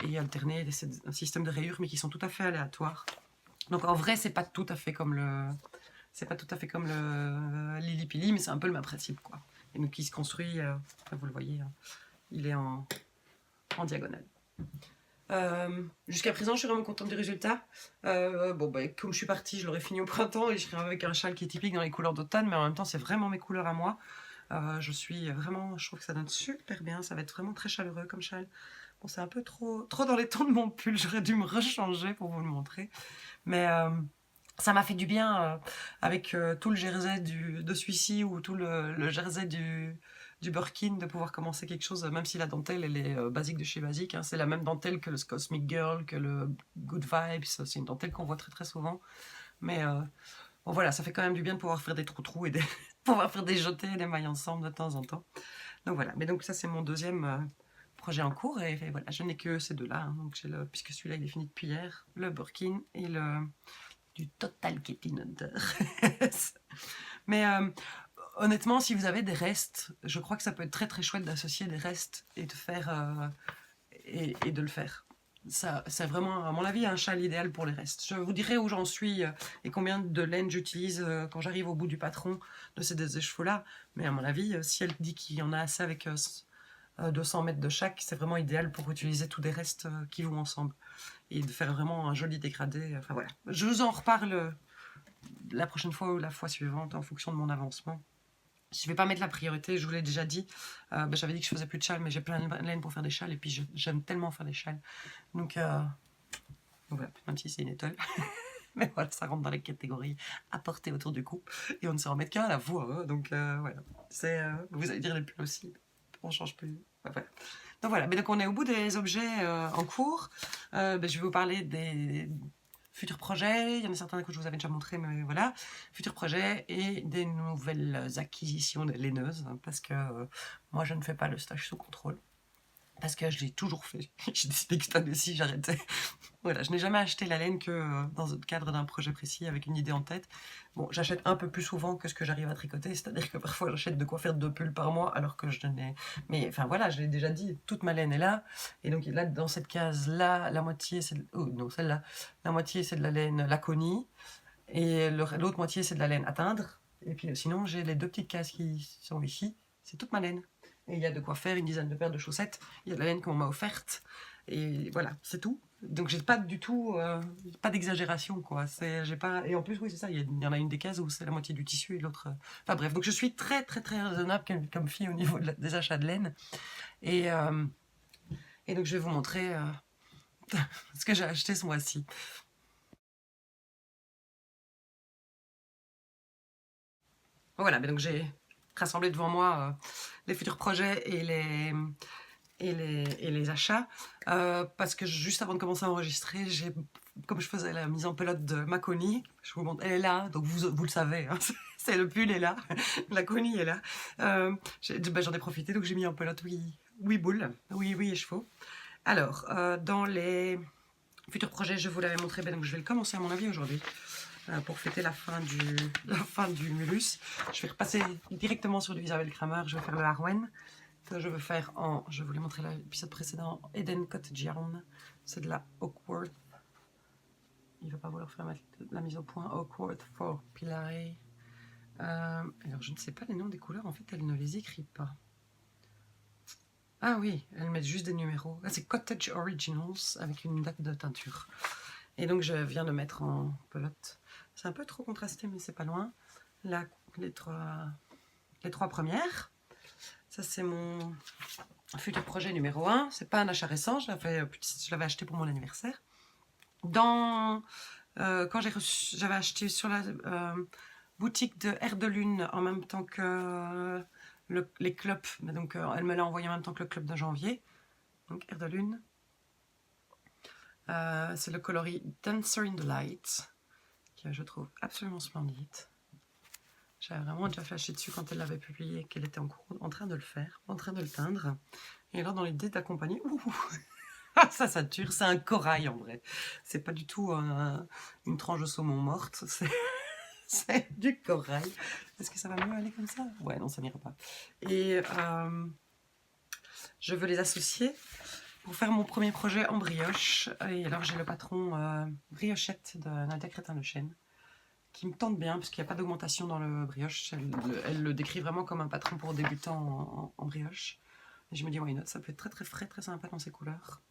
et alterner un système de rayures, mais qui sont tout à fait aléatoires. Donc en vrai, c'est pas tout à fait comme le Lili Pili, mais c'est un peu le même principe, quoi. Et donc il se construit, vous le voyez, hein, il est en diagonale. Jusqu'à présent, je suis vraiment contente du résultat. Comme je suis partie, je l'aurais fini au printemps, et je serais avec un châle qui est typique dans les couleurs d'automne, mais en même temps, c'est vraiment mes couleurs à moi. Je trouve que ça donne super bien, ça va être vraiment très chaleureux comme châle. Bon, c'est un peu trop dans les tons de mon pull, j'aurais dû me rechanger pour vous le montrer. Mais ça m'a fait du bien avec tout le jersey de celui-ci, ou tout le jersey du Birkin, de pouvoir commencer quelque chose, même si la dentelle elle est basique de chez basique, hein. C'est la même dentelle que le Cosmic Girl, que le Good Vibes, c'est une dentelle qu'on voit très très souvent. Mais bon voilà, ça fait quand même du bien de pouvoir faire des trous et pouvoir faire des jetés et des mailles ensemble de temps en temps. Donc voilà, mais donc ça c'est mon deuxième projet en cours, et voilà, je n'ai que ces 2-là, hein. Donc puisque celui-là il est fini depuis hier, le Birkin et du Total Kathleen Hunter. Mais honnêtement, si vous avez des restes, je crois que ça peut être très très chouette d'associer des restes et de faire et de le faire. Ça, c'est vraiment, à mon avis, un châle idéal pour les restes. Je vous dirai où j'en suis et combien de laine j'utilise quand j'arrive au bout du patron de ces 2 écheveaux-là. Mais à mon avis, si elle dit qu'il y en a assez avec 200 mètres de chaque, c'est vraiment idéal pour utiliser tous des restes qui vont ensemble. Et de faire vraiment un joli dégradé. Enfin voilà. Je vous en reparle la prochaine fois ou la fois suivante en fonction de mon avancement. Je vais pas mettre la priorité, je vous l'ai déjà dit. J'avais dit que je faisais plus de châles, mais j'ai plein de laine pour faire des châles, et puis j'aime tellement faire des châles. Donc voilà, même si c'est une étoile. Mais voilà, ça rentre dans les catégories à porter autour du cou, et on ne se remet qu'à la voix, hein. Donc voilà, vous allez dire les pulls aussi, on change plus. Ouais, voilà. Donc voilà, mais donc on est au bout des objets en cours. Je vais vous parler futurs projets, il y en a certains que je vous avais déjà montré, mais voilà, futurs projets et des nouvelles acquisitions de laineuses, parce que moi je ne fais pas le stage sous contrôle. Parce que je l'ai toujours fait. J'ai décidé que cette année-ci, j'arrêtais. Voilà, je n'ai jamais acheté la laine que dans le cadre d'un projet précis, avec une idée en tête. Bon, j'achète un peu plus souvent que ce que j'arrive à tricoter, c'est-à-dire que parfois j'achète de quoi faire 2 pulls par mois, alors que je n'ai... Mais enfin voilà, je l'ai déjà dit, toute ma laine est là. Et donc là, dans cette case-là, la moitié, c'est... Oh non, celle-là. La moitié, c'est de la laine Laconie. Et l'autre moitié, c'est de la laine Atteindre. Et puis sinon, j'ai les 2 petites cases qui sont ici. C'est toute ma laine. Et il y a de quoi faire une dizaine de paires de chaussettes. Il y a de la laine qu'on m'a offerte. Et voilà, c'est tout. Donc j'ai pas du tout, pas d'exagération quoi. J'ai pas... Et en plus, oui, c'est ça, il y en a une des cases où c'est la moitié du tissu et l'autre... Enfin bref, donc je suis très très très raisonnable comme fille au niveau des achats de laine. Et donc je vais vous montrer ce que j'ai acheté ce mois-ci. Voilà, mais donc j'ai rassemblé devant moi les futurs projets et les achats, parce que juste avant de commencer à enregistrer, comme je faisais la mise en pelote de ma Connie, je vous montre, elle est là, donc vous le savez, hein, c'est le pull est là, la Connie est là, j'en ai profité, donc j'ai mis en pelote 8 boules, 8 écheveaux. Alors, dans les futurs projets, je vous l'avais montré, donc je vais le commencer à mon avis aujourd'hui. Pour fêter la fin du Mulus. Je vais repasser directement sur du Isabelle Kramer. Je vais faire le Harwen. Que je veux faire en... Je vous l'ai montré l'épisode précédent. Eden Cottage Yarn. C'est de la Oakworth. Il ne va pas vouloir faire la mise au point. Oakworth for Pilare. Alors, je ne sais pas les noms des couleurs. En fait, elle ne les écrit pas. Ah oui, elle met juste des numéros. Ah, c'est Cottage Originals avec une date de teinture. Et donc, je viens de mettre en pelote. C'est un peu trop contrasté, mais c'est pas loin. Là, les trois premières. Ça, c'est mon futur projet numéro 1. C'est pas un achat récent, je l'avais acheté pour mon anniversaire. Quand j'avais acheté sur la boutique de Air de Lune en même temps que les clubs. Donc, elle me l'a envoyé en même temps que le club de janvier. Donc, Air de Lune. C'est le coloris Dancer in the Light, que je trouve absolument splendide. J'avais vraiment déjà flashé dessus quand elle l'avait publié, qu'elle était en train de le faire, en train de le teindre. Et alors dans l'idée d'accompagner, ça dure, c'est un corail en vrai. C'est pas du tout une tranche de saumon morte, c'est du corail. Est-ce que ça va mieux aller comme ça? Ouais, non, ça n'ira pas. Et je veux les associer pour faire mon premier projet en brioche. Et alors j'ai le patron Briochette de Nadia Crétin-Le-Chêne, qui me tente bien, parce qu'il n'y a pas d'augmentation dans le brioche. Elle le décrit vraiment comme un patron pour débutants en brioche. Et je me dis, why not, ça peut être très très frais, très sympa dans ses couleurs.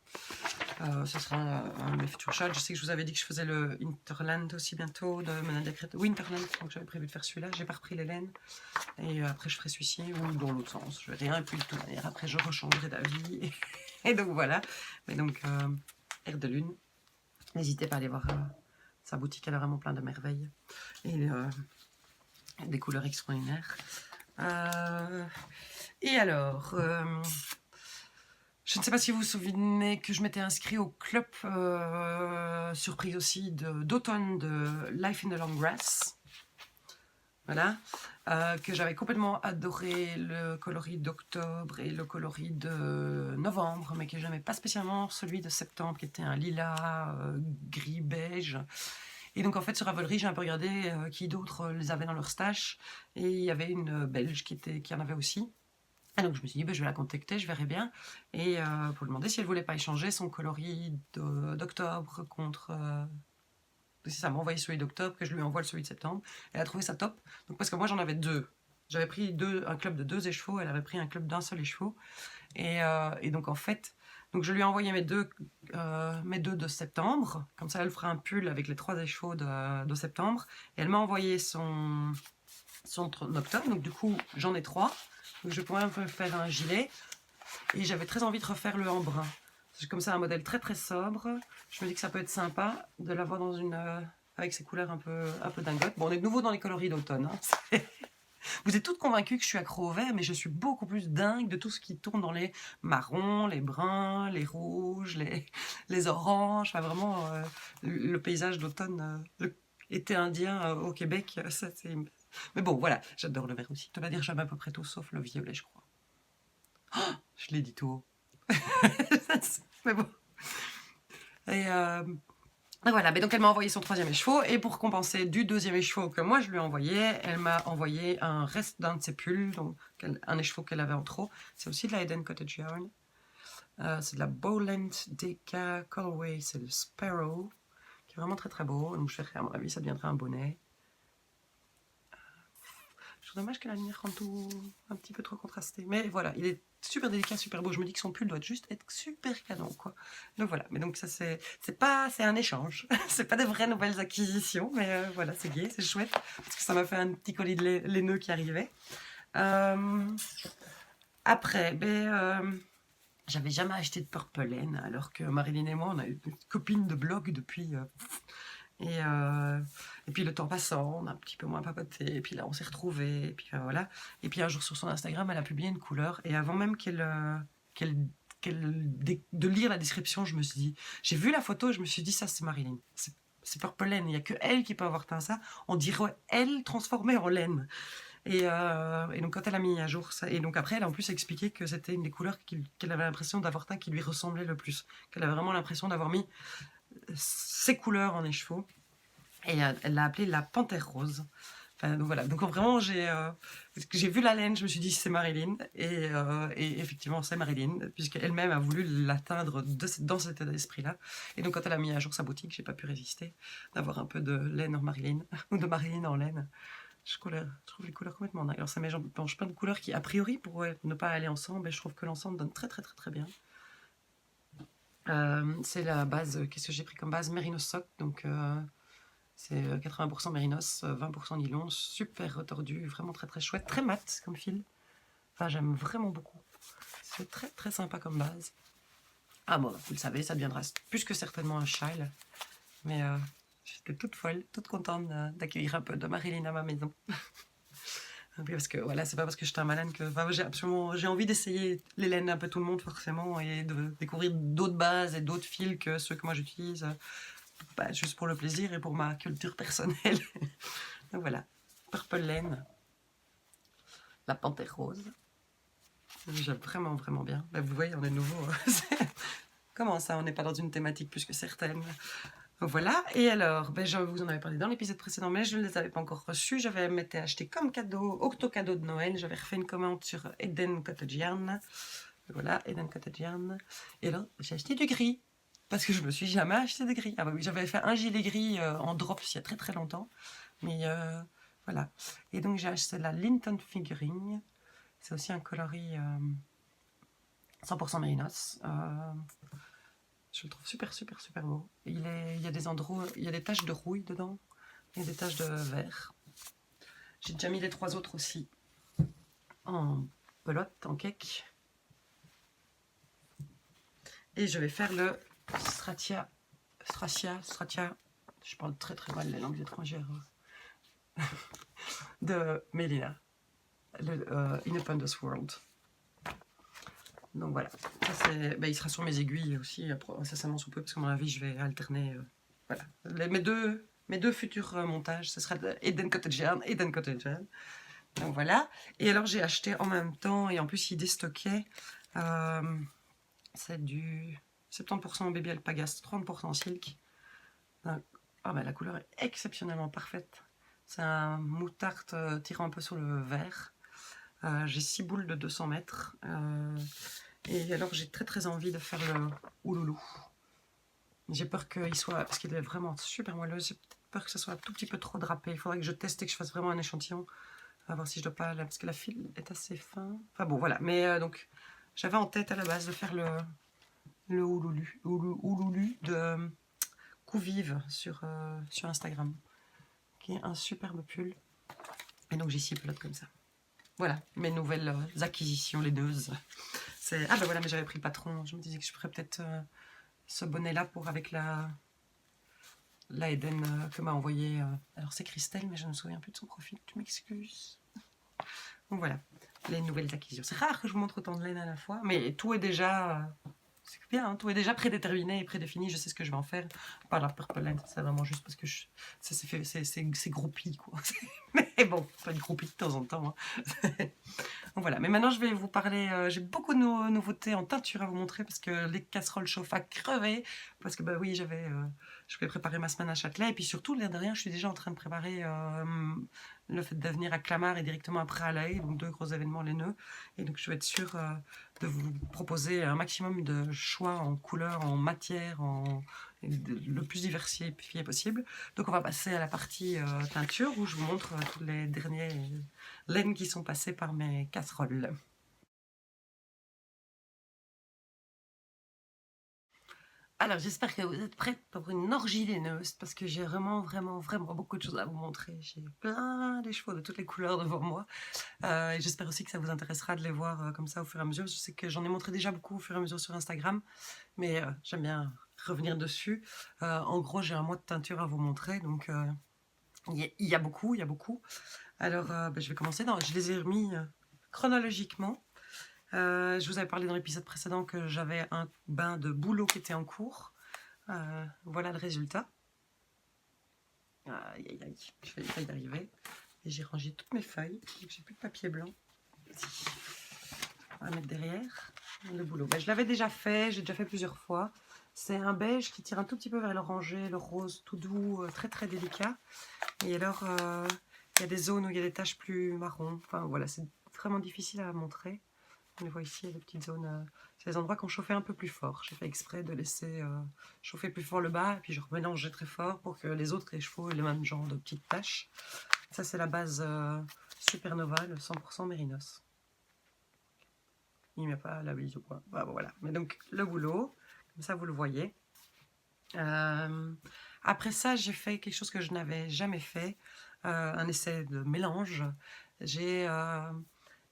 Ce sera un de mes futurs chats. Je sais que je vous avais dit que je faisais le Interland aussi bientôt, de Nadia Crétin. Winterland, donc j'avais prévu de faire celui-là. J'ai pas repris les laines. Et après je ferai celui-ci, ou dans l'autre sens. Je verrai rien, et puis de toute manière, après je rechangerai d'avis. Et donc voilà. Mais donc, Air de Lune. N'hésitez pas à aller voir sa boutique, elle a vraiment plein de merveilles. Et des couleurs extraordinaires. Et alors, je ne sais pas si vous vous souvenez que je m'étais inscrit au club surprise aussi d'automne de Life in the Long Grass. Voilà. Que j'avais complètement adoré le coloris d'octobre et le coloris de novembre, mais que je n'aimais pas spécialement celui de septembre, qui était un lilas gris-beige. Et donc en fait sur Ravelry, j'ai un peu regardé qui d'autres les avait dans leur stash, et il y avait une Belge qui en avait aussi. Et donc je me suis dit, je vais la contacter, je verrai bien, et pour lui demander si elle voulait pas échanger son coloris d'octobre contre... c'est ça, m'a envoyé celui d'octobre, que je lui envoie celui de septembre. Elle a trouvé ça top, donc parce que moi j'en avais 2. J'avais pris un club de 2 écheveaux, elle avait pris un club d'un seul écheveau. Et donc en fait, donc je lui ai envoyé mes deux de septembre, comme ça elle fera un pull avec les 3 écheveaux de septembre. Et elle m'a envoyé son octobre, donc du coup j'en ai 3. Donc je pourrais un peu faire un gilet. Et j'avais très envie de refaire le en brun. C'est comme ça un modèle très très sobre. Je me dis que ça peut être sympa de l'avoir dans avec ses couleurs un peu dingotes. Bon, on est de nouveau dans les coloris d'automne. Hein. Vous êtes toutes convaincues que je suis accro au vert, mais je suis beaucoup plus dingue de tout ce qui tourne dans les marrons, les bruns, les rouges, les oranges. Enfin, vraiment, le paysage d'automne, le été indien au Québec, ça c'est... Mais bon, voilà, j'adore le vert aussi. Tu vas dire j'aime à peu près tout, sauf le violet, je crois. Oh, je l'ai dit tout haut. Mais bon. Et voilà, mais donc elle m'a envoyé son 3e écheveau, et pour compenser du 2e écheveau que moi je lui ai envoyé, elle m'a envoyé un reste d'un de ses pulls, donc un écheveau qu'elle avait en trop. C'est aussi de la Eden Cottage Yarn. C'est de la Bowland Deca Colorway, c'est le Sparrow, qui est vraiment très très beau. Donc je ferai, à mon avis, ça deviendra un bonnet. Je trouve dommage que la lumière rende tout un petit peu trop contrasté. Mais voilà, il est super délicat, super beau. Je me dis que son pull doit juste être super canon, quoi. Donc voilà, mais donc ça c'est un échange. C'est pas des vraies nouvelles acquisitions, mais voilà, c'est gai, c'est chouette. Parce que ça m'a fait un petit colis de laineux qui arrivait. Après, j'avais jamais acheté de Purple Laine, alors que Marilyn et moi, on a eu une copine de blog depuis... et puis le temps passant, on a un petit peu moins papoté, et puis là on s'est retrouvés, et puis voilà. Et puis un jour sur son Instagram, elle a publié une couleur, et avant même de lire la description, je me suis dit, j'ai vu la photo, je me suis dit, ça c'est Marilyn, c'est Purple Laine, il n'y a que elle qui peut avoir teint ça, on dirait elle transformée en laine. Et donc quand elle a mis à jour ça, et donc après elle a en plus expliqué que c'était une des couleurs qu'elle avait l'impression d'avoir teint qui lui ressemblait le plus, qu'elle avait vraiment l'impression d'avoir mis ses couleurs en écheveau, et elle l'a appelée la panthère rose. Enfin, donc voilà, donc vraiment j'ai vu la laine, je me suis dit c'est Marilyn, et effectivement c'est Marilyn, puisqu'elle-même a voulu l'atteindre dans cet état d'esprit-là. Et donc quand elle a mis à jour sa boutique, j'ai pas pu résister d'avoir un peu de laine en Marilyn, ou de Marilyn en laine. Je trouve les couleurs complètement dingues. Alors ça mélange plein de couleurs qui a priori pourraient ne pas aller ensemble, et je trouve que l'ensemble donne très très très très bien. C'est la base, qu'est-ce que j'ai pris comme base? Mérinos Sock, donc c'est 80% mérinos, 20% nylon, super retordu, vraiment très très chouette, très mat comme fil. Enfin, j'aime vraiment beaucoup. C'est très très sympa comme base. Ah bon, vous le savez, ça deviendra plus que certainement un châle. Mais j'étais toute folle, toute contente d'accueillir un peu de Marilyn à ma maison. Parce que voilà, c'est pas parce que je suis un malade que j'ai envie d'essayer les laines un peu tout le monde forcément, et de découvrir d'autres bases et d'autres fils que ceux que moi j'utilise, juste pour le plaisir et pour ma culture personnelle. Donc voilà, Purple Laine, la panthère rose. J'aime vraiment vraiment bien. Vous voyez, on est nouveau. Comment ça, on n'est pas dans une thématique plus que certaine? Voilà, et alors, je vous en avais parlé dans l'épisode précédent, mais je ne les avais pas encore reçus. J'avais m'étais acheté comme cadeau, octo-cadeau de Noël. J'avais refait une commande sur Eden Cottage Yarn. Voilà, Eden Cottage Yarn. Et là, j'ai acheté du gris, parce que je me suis jamais acheté de gris. Ah bah oui, j'avais fait un gilet gris en drops il y a très très longtemps. Mais voilà. Et donc j'ai acheté la Linton Figuring. C'est aussi un coloris 100% mérinos. Je le trouve super super super beau. Il y a des endroits, il y a des taches de rouille dedans et des taches de vert. J'ai déjà mis les 3 autres aussi en pelote, en cake. Et je vais faire le Stratia. Je parle très très mal les langues étrangères. De Mélina. Le Independence World. Donc voilà, ça, il sera sur mes aiguilles aussi, incessamment sous peu, parce qu'à mon avis, je vais alterner. Voilà. Mes deux futurs montages, ce sera Eden Cottage Yarn, Eden Cottage Yarn. Donc voilà. Et alors, j'ai acheté en même temps, et en plus, il déstockait. C'est du 70% baby alpagas, 30% silk. Donc, la couleur est exceptionnellement parfaite. C'est un moutarde tirant un peu sur le vert. J'ai 6 boules de 200 mètres. Et alors j'ai très très envie de faire le ouloulou. J'ai peur qu'il soit, parce qu'il est vraiment super moelleux, j'ai peut-être peur que ce soit un tout petit peu trop drapé. Il faudrait que je teste et que je fasse vraiment un échantillon. On va voir si je dois pas, parce que la file est assez fin. Enfin bon voilà, mais donc j'avais en tête à la base de faire le ouloulou de Couvive sur Instagram, qui est un superbe pull. Et donc j'ai 6 pelotes comme ça. Voilà, mes nouvelles acquisitions laineuses. Ah ben voilà, mais j'avais pris le patron. Je me disais que je ferais peut-être ce bonnet-là avec la Eden que m'a envoyé. Alors c'est Christelle, mais je ne me souviens plus de son profil. Tu m'excuses. Donc voilà, les nouvelles acquisitions. C'est rare que je vous montre autant de laine à la fois, mais tout est déjà... c'est bien, hein, tout est déjà prédéterminé et prédéfini, je sais ce que je vais en faire. Pas la purple laine, c'est vraiment juste parce que c'est groupie, quoi. Mais bon, pas de groupie de temps en temps. Hein. Donc voilà, mais maintenant je vais vous parler, j'ai beaucoup de nouveautés en teinture à vous montrer parce que les casseroles chauffent à crever, parce que bah oui, je vais préparer ma semaine à Châtelet, et puis surtout, l'air de rien, je suis déjà en train de préparer le fait de venir à Clamart et directement après à La Haye, donc 2 gros événements laineux, et donc je vais être sûre de vous proposer un maximum de choix en couleurs, en matière, le plus diversifié possible. Donc on va passer à la partie teinture où je vous montre tous les derniers laines qui sont passées par mes casseroles. Alors j'espère que vous êtes prêtes pour une orgie laineuse parce que j'ai vraiment beaucoup de choses à vous montrer. J'ai plein de chevaux de toutes les couleurs devant moi. Et j'espère aussi que ça vous intéressera de les voir comme ça au fur et à mesure. Je sais que j'en ai montré déjà beaucoup au fur et à mesure sur Instagram, mais j'aime bien revenir dessus. En gros, j'ai un mois de teinture à vous montrer, donc il y a beaucoup, il y a beaucoup. Alors, je vais commencer. Je les ai remis chronologiquement. Je vous avais parlé dans l'épisode précédent que j'avais un bain de bouleau qui était en cours. Voilà le résultat. Aïe, aïe, aïe, je vais essayer d'arriver. Et j'ai rangé toutes mes feuilles, donc j'ai plus de papier blanc. On va mettre derrière le bouleau. Je l'avais déjà fait, j'ai déjà fait plusieurs fois. C'est un beige qui tire un tout petit peu vers l'orangé, le rose tout doux, très délicat. Et alors, il y a des zones où il y a des taches plus marron. Enfin voilà, c'est vraiment difficile à montrer. On les voit ici, il y a des petites zones. C'est des endroits qui ont chauffé un peu plus fort. J'ai fait exprès de laisser chauffer plus fort le bas, et puis je remélangeais très fort pour que les autres chevaux aient le même genre de petites taches. Ça, c'est la base Supernova, le 100% Mérinos. Il n'y a pas la bise ou quoi. Voilà. Mais donc, le boulot, comme ça, vous le voyez. Après ça, j'ai fait quelque chose que je n'avais jamais fait, un essai de mélange.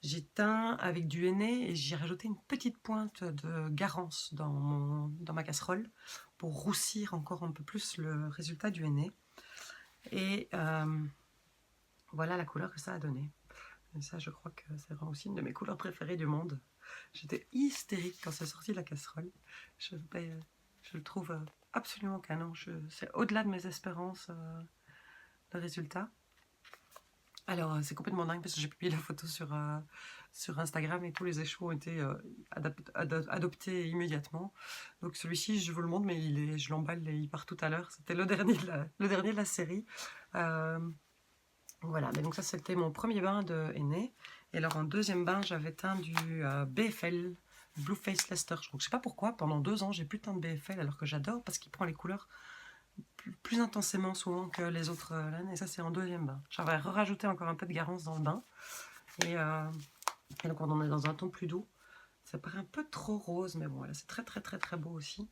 J'ai teint avec du henné et j'ai rajouté une petite pointe de garance dans ma casserole pour roussir encore un peu plus le résultat du henné. Et voilà la couleur que ça a donné. Et ça, je crois que c'est vraiment aussi une de mes couleurs préférées du monde. J'étais hystérique quand c'est sorti de la casserole. Je le trouve absolument canon. C'est au-delà de mes espérances, le résultat. Alors, c'est complètement dingue parce que j'ai publié la photo sur Instagram et tous les échos ont été adoptés immédiatement. Donc celui-ci, je vous le montre, mais je l'emballe et il part tout à l'heure. C'était le dernier de la série. Voilà, mais donc ça c'était mon premier bain de henné. Et alors en deuxième bain, j'avais teint du BFL, Blueface Leicester. Donc je sais pas pourquoi, pendant 2 ans, j'ai plus teint de BFL alors que j'adore parce qu'il prend les couleurs plus intensément souvent que les autres laines. Et ça c'est en deuxième bain. J'avais rajouté encore un peu de garance dans le bain. Et donc on en est dans un ton plus doux. Ça paraît un peu trop rose, mais bon, voilà, c'est très beau aussi.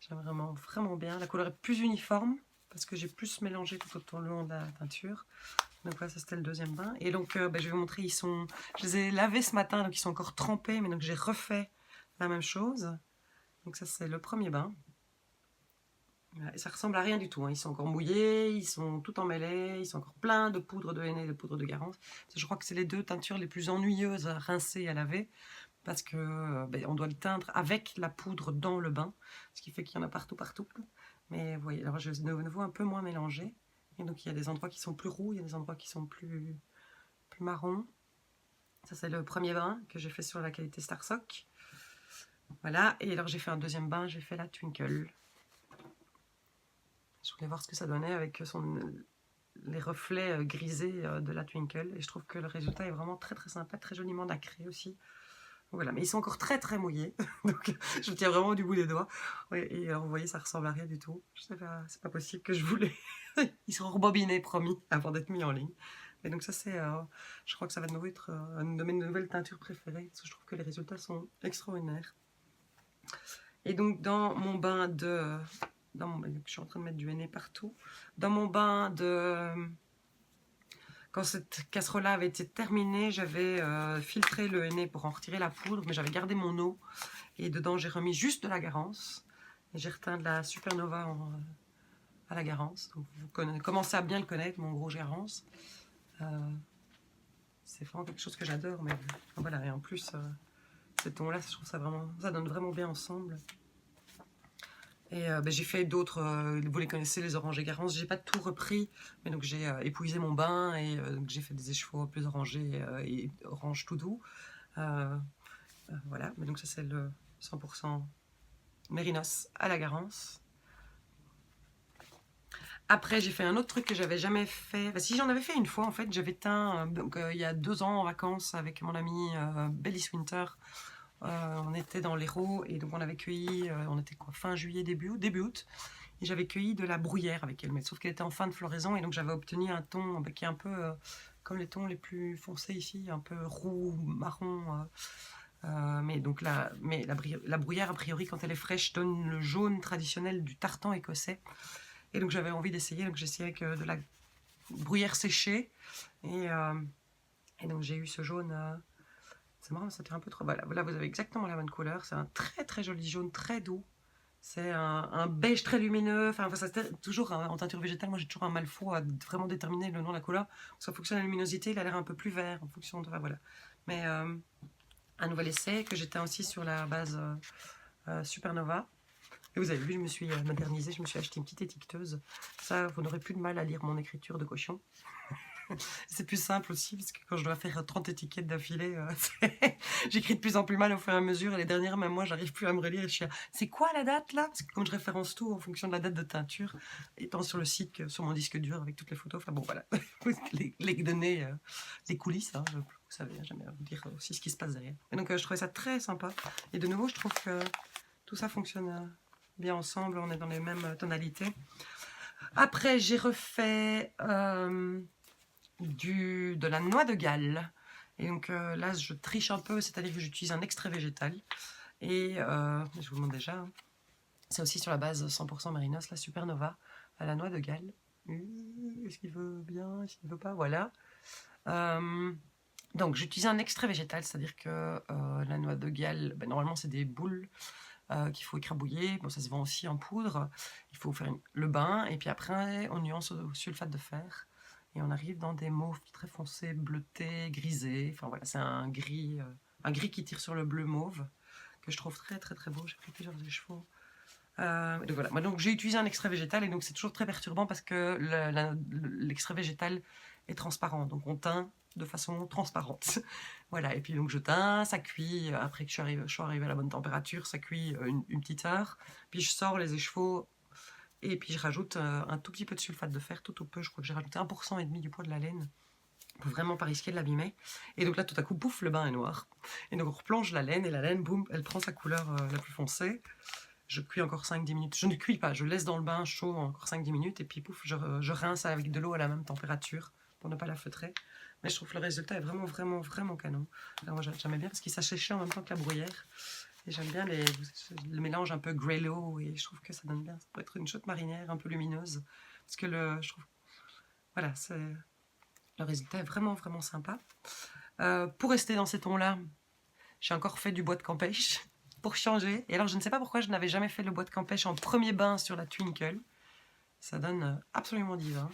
J'aime vraiment bien. La couleur est plus uniforme parce que j'ai plus mélangé tout au long de la teinture. Donc voilà, ça c'était le deuxième bain. Et donc je vais vous montrer, je les ai lavés ce matin, donc ils sont encore trempés, mais donc j'ai refait la même chose. Donc ça c'est le premier bain. Voilà, et ça ressemble à rien du tout, hein. Ils sont encore mouillés, ils sont tout emmêlés, ils sont encore pleins de poudre de henné et de poudre de garance. Je crois que c'est les 2 teintures les plus ennuyeuses à rincer et à laver, parce que on doit le teindre avec la poudre dans le bain, ce qui fait qu'il y en a partout. Mais vous voyez, alors je vais de nouveau un peu moins mélanger. Et donc il y a des endroits qui sont plus roux, il y a des endroits qui sont plus marrons. Ça c'est le premier bain que j'ai fait sur la qualité Starsock. Voilà, et alors j'ai fait un deuxième bain, j'ai fait la Twinkle. Je voulais voir ce que ça donnait avec les reflets grisés de la Twinkle. Et je trouve que le résultat est vraiment très sympa, très joliment nacré aussi. Voilà, mais ils sont encore très mouillés. Donc je tiens vraiment du bout des doigts. Ouais, et alors vous voyez, ça ressemble à rien du tout. Je sais pas, c'est pas possible que je voulais. Ils seront rebobinés, promis, avant d'être mis en ligne. Et donc ça c'est, je crois que ça va de nouveau être une de mes nouvelles teintures préférées, parce que je trouve que les résultats sont extraordinaires. Et donc dans mon bain de... je suis en train de mettre du henné partout. Dans mon bain de... Quand cette casserole-là avait été terminée, j'avais filtré le henné pour en retirer la poudre, mais j'avais gardé mon eau. Et dedans, j'ai remis juste de la garance. Et j'ai reteint de la Supernova à la garance. Donc vous commencez à bien le connaître, mon gros garance. c'est vraiment quelque chose que j'adore. Mais voilà, et en plus, ces tons-là, je trouve ça vraiment, ça donne vraiment bien ensemble. Et j'ai fait d'autres, vous les connaissez, les oranges et Garance. J'ai pas tout repris, mais donc j'ai épuisé mon bain et donc j'ai fait des écheveaux plus orangés et orange tout doux. Voilà, mais donc ça c'est le 100% Mérinos à la Garance. Après, j'ai fait un autre truc que j'avais jamais fait. Enfin, si j'en avais fait une fois, en fait, j'avais teint donc, il y a 2 ans en vacances avec mon ami Bellis Winter. On était dans l'Hérault et donc on avait cueilli, on était quoi, fin juillet, début août. Et j'avais cueilli de la bruyère avec elle, mais sauf qu'elle était en fin de floraison et donc j'avais obtenu un ton qui est un peu comme les tons les plus foncés ici, un peu roux, marron. Mais donc la bruyère, a priori, quand elle est fraîche, donne le jaune traditionnel du tartan écossais. Et donc j'avais envie d'essayer, donc j'ai essayé avec de la bruyère séchée. Et donc j'ai eu ce jaune. C'est marrant, ça tire un peu trop. Voilà, là vous avez exactement la bonne couleur. C'est un très très joli jaune, très doux. C'est un beige très lumineux. Enfin, ça, toujours en teinture végétale, moi j'ai toujours un mal fou à vraiment déterminer le nom de la couleur. Parce qu'en fonction de la luminosité, il a l'air un peu plus vert. En fonction de. Enfin, voilà. Mais un nouvel essai que j'étais aussi sur la base Supernova. Et vous avez vu, je me suis modernisée, je me suis acheté une petite étiqueteuse. Ça, vous n'aurez plus de mal à lire mon écriture de cochon. C'est plus simple aussi, parce que quand je dois faire 30 étiquettes d'affilée, j'écris de plus en plus mal au fur et à mesure. Et les dernières, même moi, j'arrive plus à me relire. Et je suis c'est quoi la date là? Parce que comme je référence tout en fonction de la date de teinture, étant sur le site que sur mon disque dur avec toutes les photos, enfin bon, voilà, les données, les coulisses, hein, vous savez, j'aime bien vous dire aussi ce qui se passe derrière. Et donc, je trouvais ça très sympa. Et de nouveau, je trouve que tout ça fonctionne bien ensemble, on est dans les mêmes tonalités. Après, j'ai refait de la noix de Galles. Et donc là, je triche un peu, c'est-à-dire que j'utilise un extrait végétal. Et je vous le montre déjà. Hein. C'est aussi sur la base 100% Mérinos, la Supernova, à la noix de Galles. Est-ce qu'il veut bien? Est-ce qu'il veut pas? Voilà. Donc, j'utilise un extrait végétal, c'est-à-dire que la noix de Galles, normalement, c'est des boules qu'il faut écrabouiller. Bon, ça se vend aussi en poudre. Il faut faire le bain et puis après, on nuance au sulfate de fer. Et on arrive dans des mauves très foncés, bleutés, grisés. Enfin voilà, c'est un gris qui tire sur le bleu mauve que je trouve très très très beau. J'ai pris plusieurs écheveaux. Donc voilà, moi donc j'ai utilisé un extrait végétal et donc c'est toujours très perturbant parce que l'extrait végétal est transparent. Donc on teint de façon transparente. Voilà, et puis donc je teins, ça cuit. Après que je suis arrivée à la bonne température, ça cuit une petite heure. Puis je sors les écheveaux. Et puis je rajoute un tout petit peu de sulfate de fer, tout au peu, je crois que j'ai rajouté 1,5% du poids de la laine, pour vraiment pas risquer de l'abîmer. Et donc là, tout à coup, pouf, le bain est noir. Et donc on replonge la laine, et la laine, boum, elle prend sa couleur la plus foncée. Je cuis encore 5-10 minutes. Je ne cuis pas, je laisse dans le bain chaud encore 5-10 minutes, et puis pouf, je rince avec de l'eau à la même température, pour ne pas la feutrer. Mais je trouve que le résultat est vraiment, vraiment, vraiment canon. Alors moi, j'aimais bien, parce qu'il s'asséchait en même temps que la bruyère. Et j'aime bien le mélange un peu grêlot et je trouve que ça donne bien. Ça peut être une chouette marinière un peu lumineuse. Parce que je trouve, voilà, le résultat est vraiment, vraiment sympa. Pour rester dans ces tons-là, j'ai encore fait du bois de campèche pour changer. Et alors, je ne sais pas pourquoi je n'avais jamais fait le bois de campèche en premier bain sur la Twinkle. Ça donne absolument divin.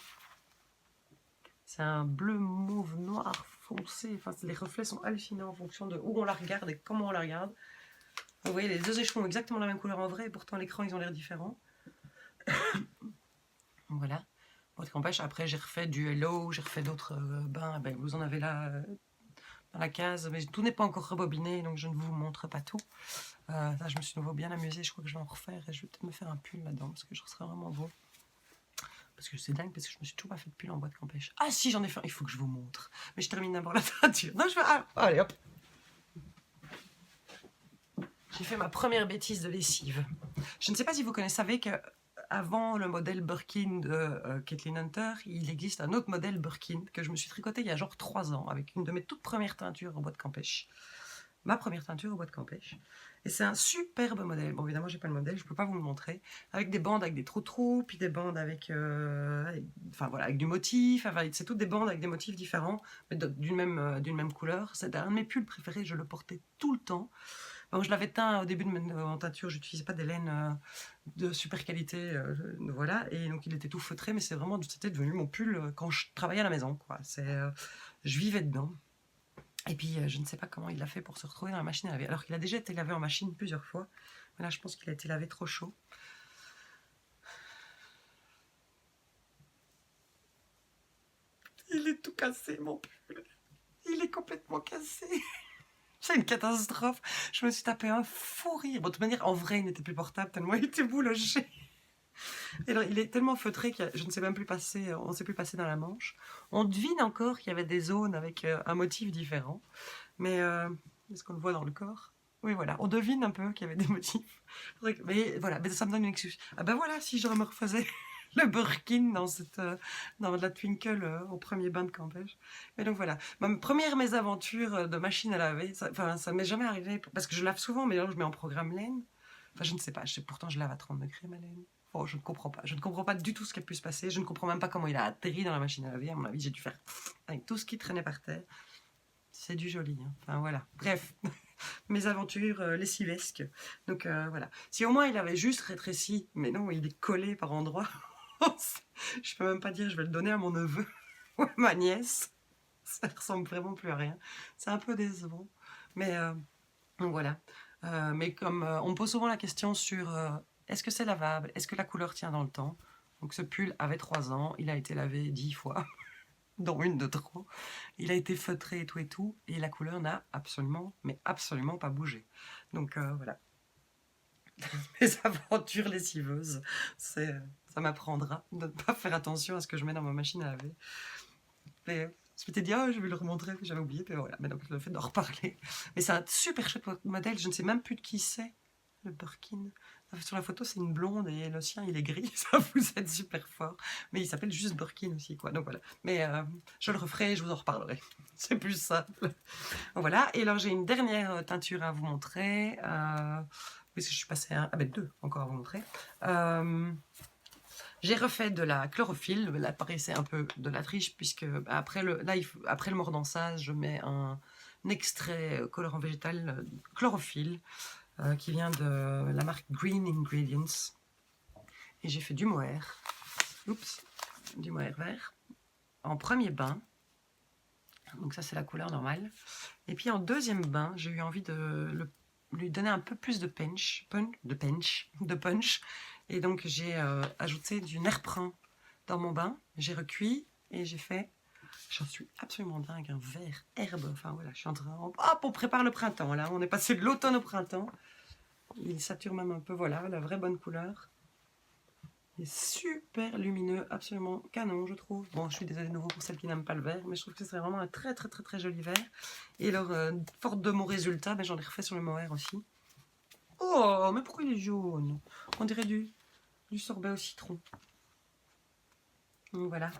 C'est un bleu mauve noir foncé. Enfin, les reflets sont hallucinants en fonction de où on la regarde et comment on la regarde. Vous voyez, les 2 écheveaux ont exactement la même couleur en vrai, et pourtant à l'écran ils ont l'air différents. Voilà. Bois de campèche. Après j'ai refait du hello, j'ai refait d'autres bains. Vous en avez là dans la case, mais tout n'est pas encore rebobiné, donc je ne vous montre pas tout. Là, je me suis de nouveau bien amusée, je crois que je vais en refaire et je vais peut-être me faire un pull là-dedans parce que je serais vraiment beau. Parce que c'est dingue, parce que je me suis toujours pas fait de pull en bois de campèche. Ah si, j'en ai fait un, il faut que je vous montre. Mais je termine d'abord la teinture. Non, je vais. Ah, allez hop. J'ai fait ma première bêtise de lessive. Je ne sais pas si vous savez qu'avant le modèle Birkin de Kathleen Hunter, il existe un autre modèle Birkin que je me suis tricoté il y a genre 3 ans avec une de mes toutes premières teintures en bois de campèche. Ma première teinture au bois de campèche. Et c'est un superbe modèle. Bon, évidemment, j'ai pas le modèle, je peux pas vous le montrer. Avec des bandes avec des trous-trous, puis des bandes avec, enfin voilà, avec du motif. Enfin, c'est toutes des bandes avec des motifs différents, mais d'une même couleur. C'est un de mes pulls préférés, je le portais tout le temps. Donc, je l'avais teint au début en teinture, je n'utilisais pas des laines de super qualité, voilà, et donc il était tout feutré, mais c'était devenu mon pull quand je travaillais à la maison, quoi. Je vivais dedans. Et puis, je ne sais pas comment il a fait pour se retrouver dans la machine à laver. Alors qu'il a déjà été lavé en machine plusieurs fois. Mais là, je pense qu'il a été lavé trop chaud. Il est tout cassé, mon pull. Il est complètement cassé. C'est une catastrophe. Je me suis tapé un fou rire. Bon, de toute manière, en vrai, il n'était plus portable tellement il était boulogé. Et alors, il est tellement feutré que je ne sais même plus passer, on ne sait plus passer dans la manche. On devine encore qu'il y avait des zones avec un motif différent. Mais est-ce qu'on le voit dans le corps? Oui, voilà, on devine un peu qu'il y avait des motifs. Mais voilà, mais ça me donne une excuse. Ah ben voilà, si je me refaisais le Birkin dans la Twinkle au premier bain de Campèche. Mais donc voilà, ma première mésaventure de machine à laver, ça m'est jamais arrivé, parce que je lave souvent, mais là je mets en programme laine. Enfin, je ne sais pas, pourtant je lave à 30 degrés ma laine. Oh, je ne comprends pas. Je ne comprends pas du tout ce qui a pu se passer. Je ne comprends même pas comment il a atterri dans la machine à laver. À mon avis, j'ai dû faire avec tout ce qui traînait par terre. C'est du joli. Hein. Enfin voilà. Bref, mes aventures lessivesques. Donc voilà. Si au moins il avait juste rétréci, mais non, il est collé par endroits. Je peux même pas dire je vais le donner à mon neveu ou à ma nièce. Ça ressemble vraiment plus à rien. C'est un peu décevant. Mais donc voilà. Mais comme on me pose souvent la question sur est-ce que c'est lavable? Est-ce que la couleur tient dans le temps? Donc ce pull avait 3 ans, il a été lavé 10 fois, dont une de trop. Il a été feutré et tout, et la couleur n'a absolument, mais absolument pas bougé. Donc voilà. Mes aventures lessiveuses, ça m'apprendra de ne pas faire attention à ce que je mets dans ma machine à laver. Mais je m'étais dit, oh, je vais le remontrer, puis j'avais oublié, puis voilà. Mais donc, le fait d'en reparler. Mais c'est un super chouette modèle, je ne sais même plus de qui c'est, le Birkin. Sur la photo, c'est une blonde et le sien, il est gris, ça vous aide super fort. Mais il s'appelle juste Birkin aussi, quoi. Donc voilà. Mais je le referai et je vous en reparlerai. C'est plus simple. Voilà. Et alors, j'ai une dernière teinture à vous montrer. Parce que je suis passée à... Ah ben, 2 encore à vous montrer. J'ai refait de la chlorophylle. Là, pareil, c'est un peu de la triche, puisque après le mordançage, je mets un extrait colorant végétal chlorophylle qui vient de la marque Green Ingredients. Et j'ai fait du mohair. Oups, du mohair vert. En premier bain. Donc ça, c'est la couleur normale. Et puis en deuxième bain, j'ai eu envie de lui donner un peu plus de punch. Et donc j'ai ajouté du nerprin dans mon bain. J'ai recuit et j'ai fait... J'en suis absolument dingue, un vert herbe. Enfin voilà, je suis en train... Hop, on prépare le printemps là. On est passé de l'automne au printemps. Il sature même un peu, voilà, la vraie bonne couleur. Il est super lumineux, absolument canon, je trouve. Bon, je suis désolée de nouveau pour celles qui n'aiment pas le vert, mais je trouve que c'est vraiment un très très très très joli vert. Et alors, forte de mon résultat, j'en ai refait sur le mohair aussi. Oh, mais pourquoi il est jaune? On dirait du sorbet au citron. Donc voilà,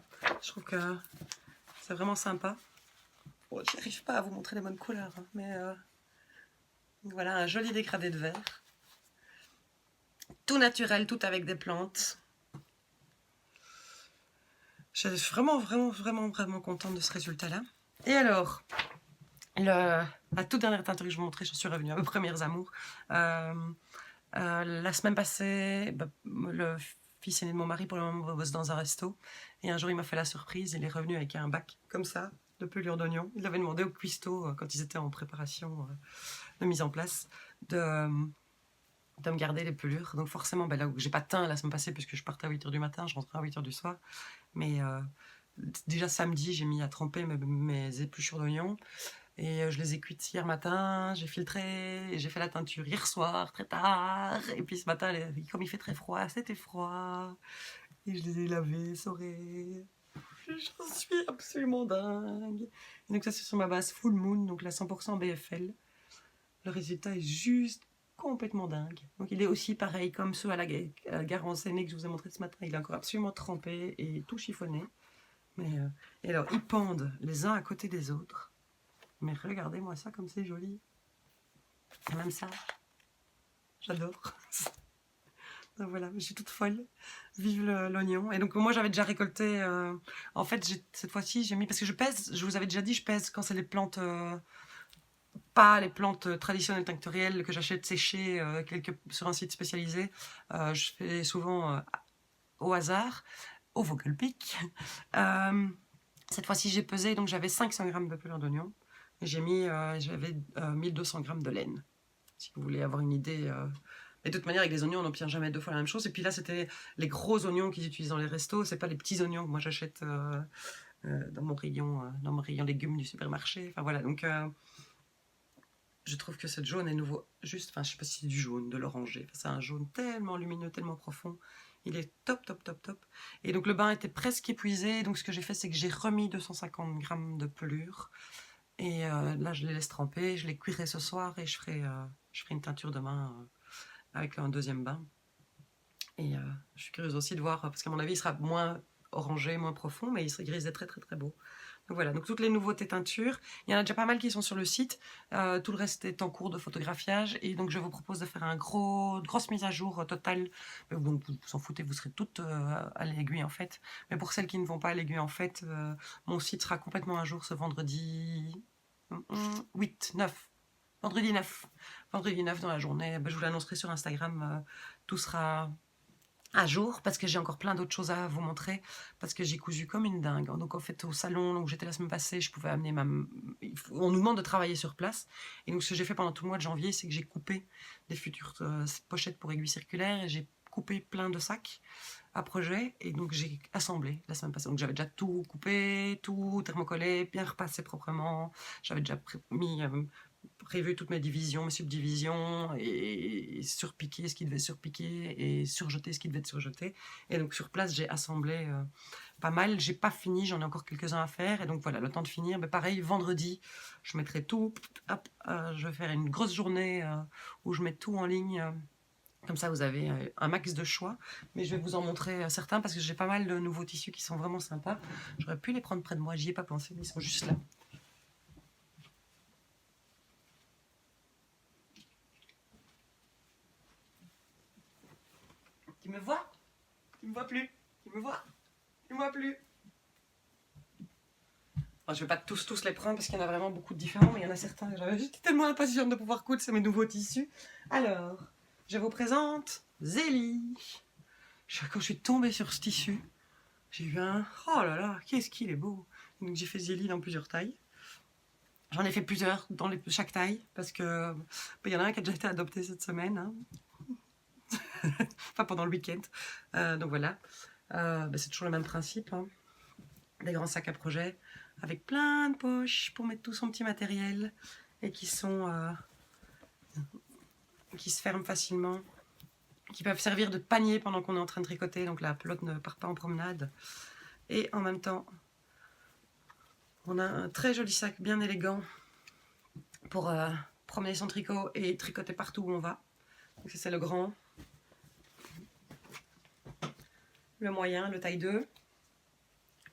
je trouve que c'est vraiment sympa. Bon, j'y arrive pas à vous montrer les bonnes couleurs, hein, mais voilà, un joli dégradé de vert. Tout naturel, tout avec des plantes. Je suis vraiment, vraiment, vraiment, vraiment contente de ce résultat-là. Et alors, la toute dernière teinture que je vous montrais, je suis revenue à mes premières amours. La semaine passée, le fils aîné de mon mari, pour le moment, bosse dans un resto. Et un jour, il m'a fait la surprise. Il est revenu avec un bac comme ça, de pelure d'oignon. Il l'avait demandé au cuistot, quand ils étaient en préparation de mise en place, de me garder les pelures. Donc forcément, là où j'ai pas teint la semaine passée, puisque je partais à 8h du matin, je rentrais à 8h du soir. Mais déjà samedi, j'ai mis à tremper mes épluchures d'oignons. Et je les ai cuites hier matin, j'ai filtré, et j'ai fait la teinture hier soir, très tard. Et puis ce matin, comme il fait très froid, c'était froid. Et je les ai lavés, saurés. J'en suis absolument dingue. Et donc ça, c'est sur ma base Full Moon, donc la 100% BFL. Le résultat est juste complètement dingue. Donc il est aussi pareil comme ceux à la Garance-Aînée que je vous ai montré ce matin. Il est encore absolument trempé et tout chiffonné. Mais, et alors, ils pendent les uns à côté des autres. Mais regardez-moi ça comme c'est joli. Et même ça, j'adore. Donc voilà, je suis toute folle. Vive l'oignon. Et donc moi j'avais déjà récolté... en fait, cette fois-ci, j'ai mis... Parce que je pèse, je vous avais déjà dit, je pèse quand c'est les plantes... pas les plantes traditionnelles tinctorielles que j'achète séchées sur un site spécialisé. Je fais souvent au hasard, au Vogelpick. Cette fois-ci, j'ai pesé, donc j'avais 500 g de pelure d'oignon. Et j'avais 1200 grammes de laine, si vous voulez avoir une idée. Et de toute manière, avec les oignons, on n'obtient jamais 2 fois la même chose. Et puis là, c'était les gros oignons qu'ils utilisent dans les restos. C'est pas les petits oignons que moi j'achète dans mon rayon légumes du supermarché. Enfin voilà, donc je trouve que cette jaune est nouveau. Juste, enfin, je sais pas si c'est du jaune, de l'oranger. Enfin, c'est un jaune tellement lumineux, tellement profond. Il est top, top, top, top. Et donc le bain était presque épuisé. Donc ce que j'ai fait, c'est que j'ai remis 250 grammes de pelure. Et là, je les laisse tremper. Je les cuirai ce soir et je ferai une teinture demain avec un deuxième bain. Et je suis curieuse aussi de voir, parce qu'à mon avis, il sera moins orangé, moins profond, mais il risque d'être très, très, très beau. Donc voilà, donc toutes les nouveautés teintures. Il y en a déjà pas mal qui sont sur le site. Tout le reste est en cours de photographiage. Et donc je vous propose de faire une grosse mise à jour totale. Donc vous en foutez, vous serez toutes à l'aiguille en fait. Mais pour celles qui ne vont pas à l'aiguille en fait, mon site sera complètement à jour ce vendredi 8, 9. Vendredi 9. Vendredi 9 dans la journée. Je vous l'annoncerai sur Instagram. Tout sera à jour parce que j'ai encore plein d'autres choses à vous montrer parce que j'ai cousu comme une dingue. Donc en fait au salon où j'étais la semaine passée, je pouvais amener on nous demande de travailler sur place et donc ce que j'ai fait pendant tout le mois de janvier, c'est que j'ai coupé des futures pochettes pour aiguilles circulaires et j'ai coupé plein de sacs à projet et donc j'ai assemblé la semaine passée. Donc j'avais déjà tout coupé, tout thermocollé, bien repassé proprement. J'avais déjà prévu toutes mes divisions, mes subdivisions, et surpiquer ce qui devait surpiquer, et surjeter ce qui devait être surjeté. Et donc sur place, j'ai assemblé pas mal. J'ai pas fini, j'en ai encore quelques-uns à faire. Et donc voilà, le temps de finir. Mais pareil, vendredi, je mettrai tout. Hop, je vais faire une grosse journée où je mets tout en ligne. Comme ça, vous avez un max de choix. Mais je vais vous en montrer certains parce que j'ai pas mal de nouveaux tissus qui sont vraiment sympas. J'aurais pu les prendre près de moi, j'y ai pas pensé, mais ils sont juste là. Tu me vois? Tu me vois plus? Tu me vois? Tu me vois plus? Enfin, je vais pas tous les prendre parce qu'il y en a vraiment beaucoup de différents, mais il y en a certains. J'étais tellement impatiente de pouvoir coudre, c'est mes nouveaux tissus. Alors, je vous présente Zélie. Quand je suis tombée sur ce tissu, j'ai eu un... Oh là là, qu'est-ce qu'il est beau! Donc j'ai fait Zélie dans plusieurs tailles. J'en ai fait plusieurs dans chaque taille parce que il y en a un qui a déjà été adopté cette semaine. Hein. Enfin, pendant le week-end. Donc voilà. C'est toujours le même principe. Hein. Des grands sacs à projet avec plein de poches pour mettre tout son petit matériel et qui se ferment facilement, qui peuvent servir de panier pendant qu'on est en train de tricoter, donc la pelote ne part pas en promenade. Et en même temps, on a un très joli sac bien élégant pour promener son tricot et tricoter partout où on va. Donc c'est le grand, le moyen, le taille 2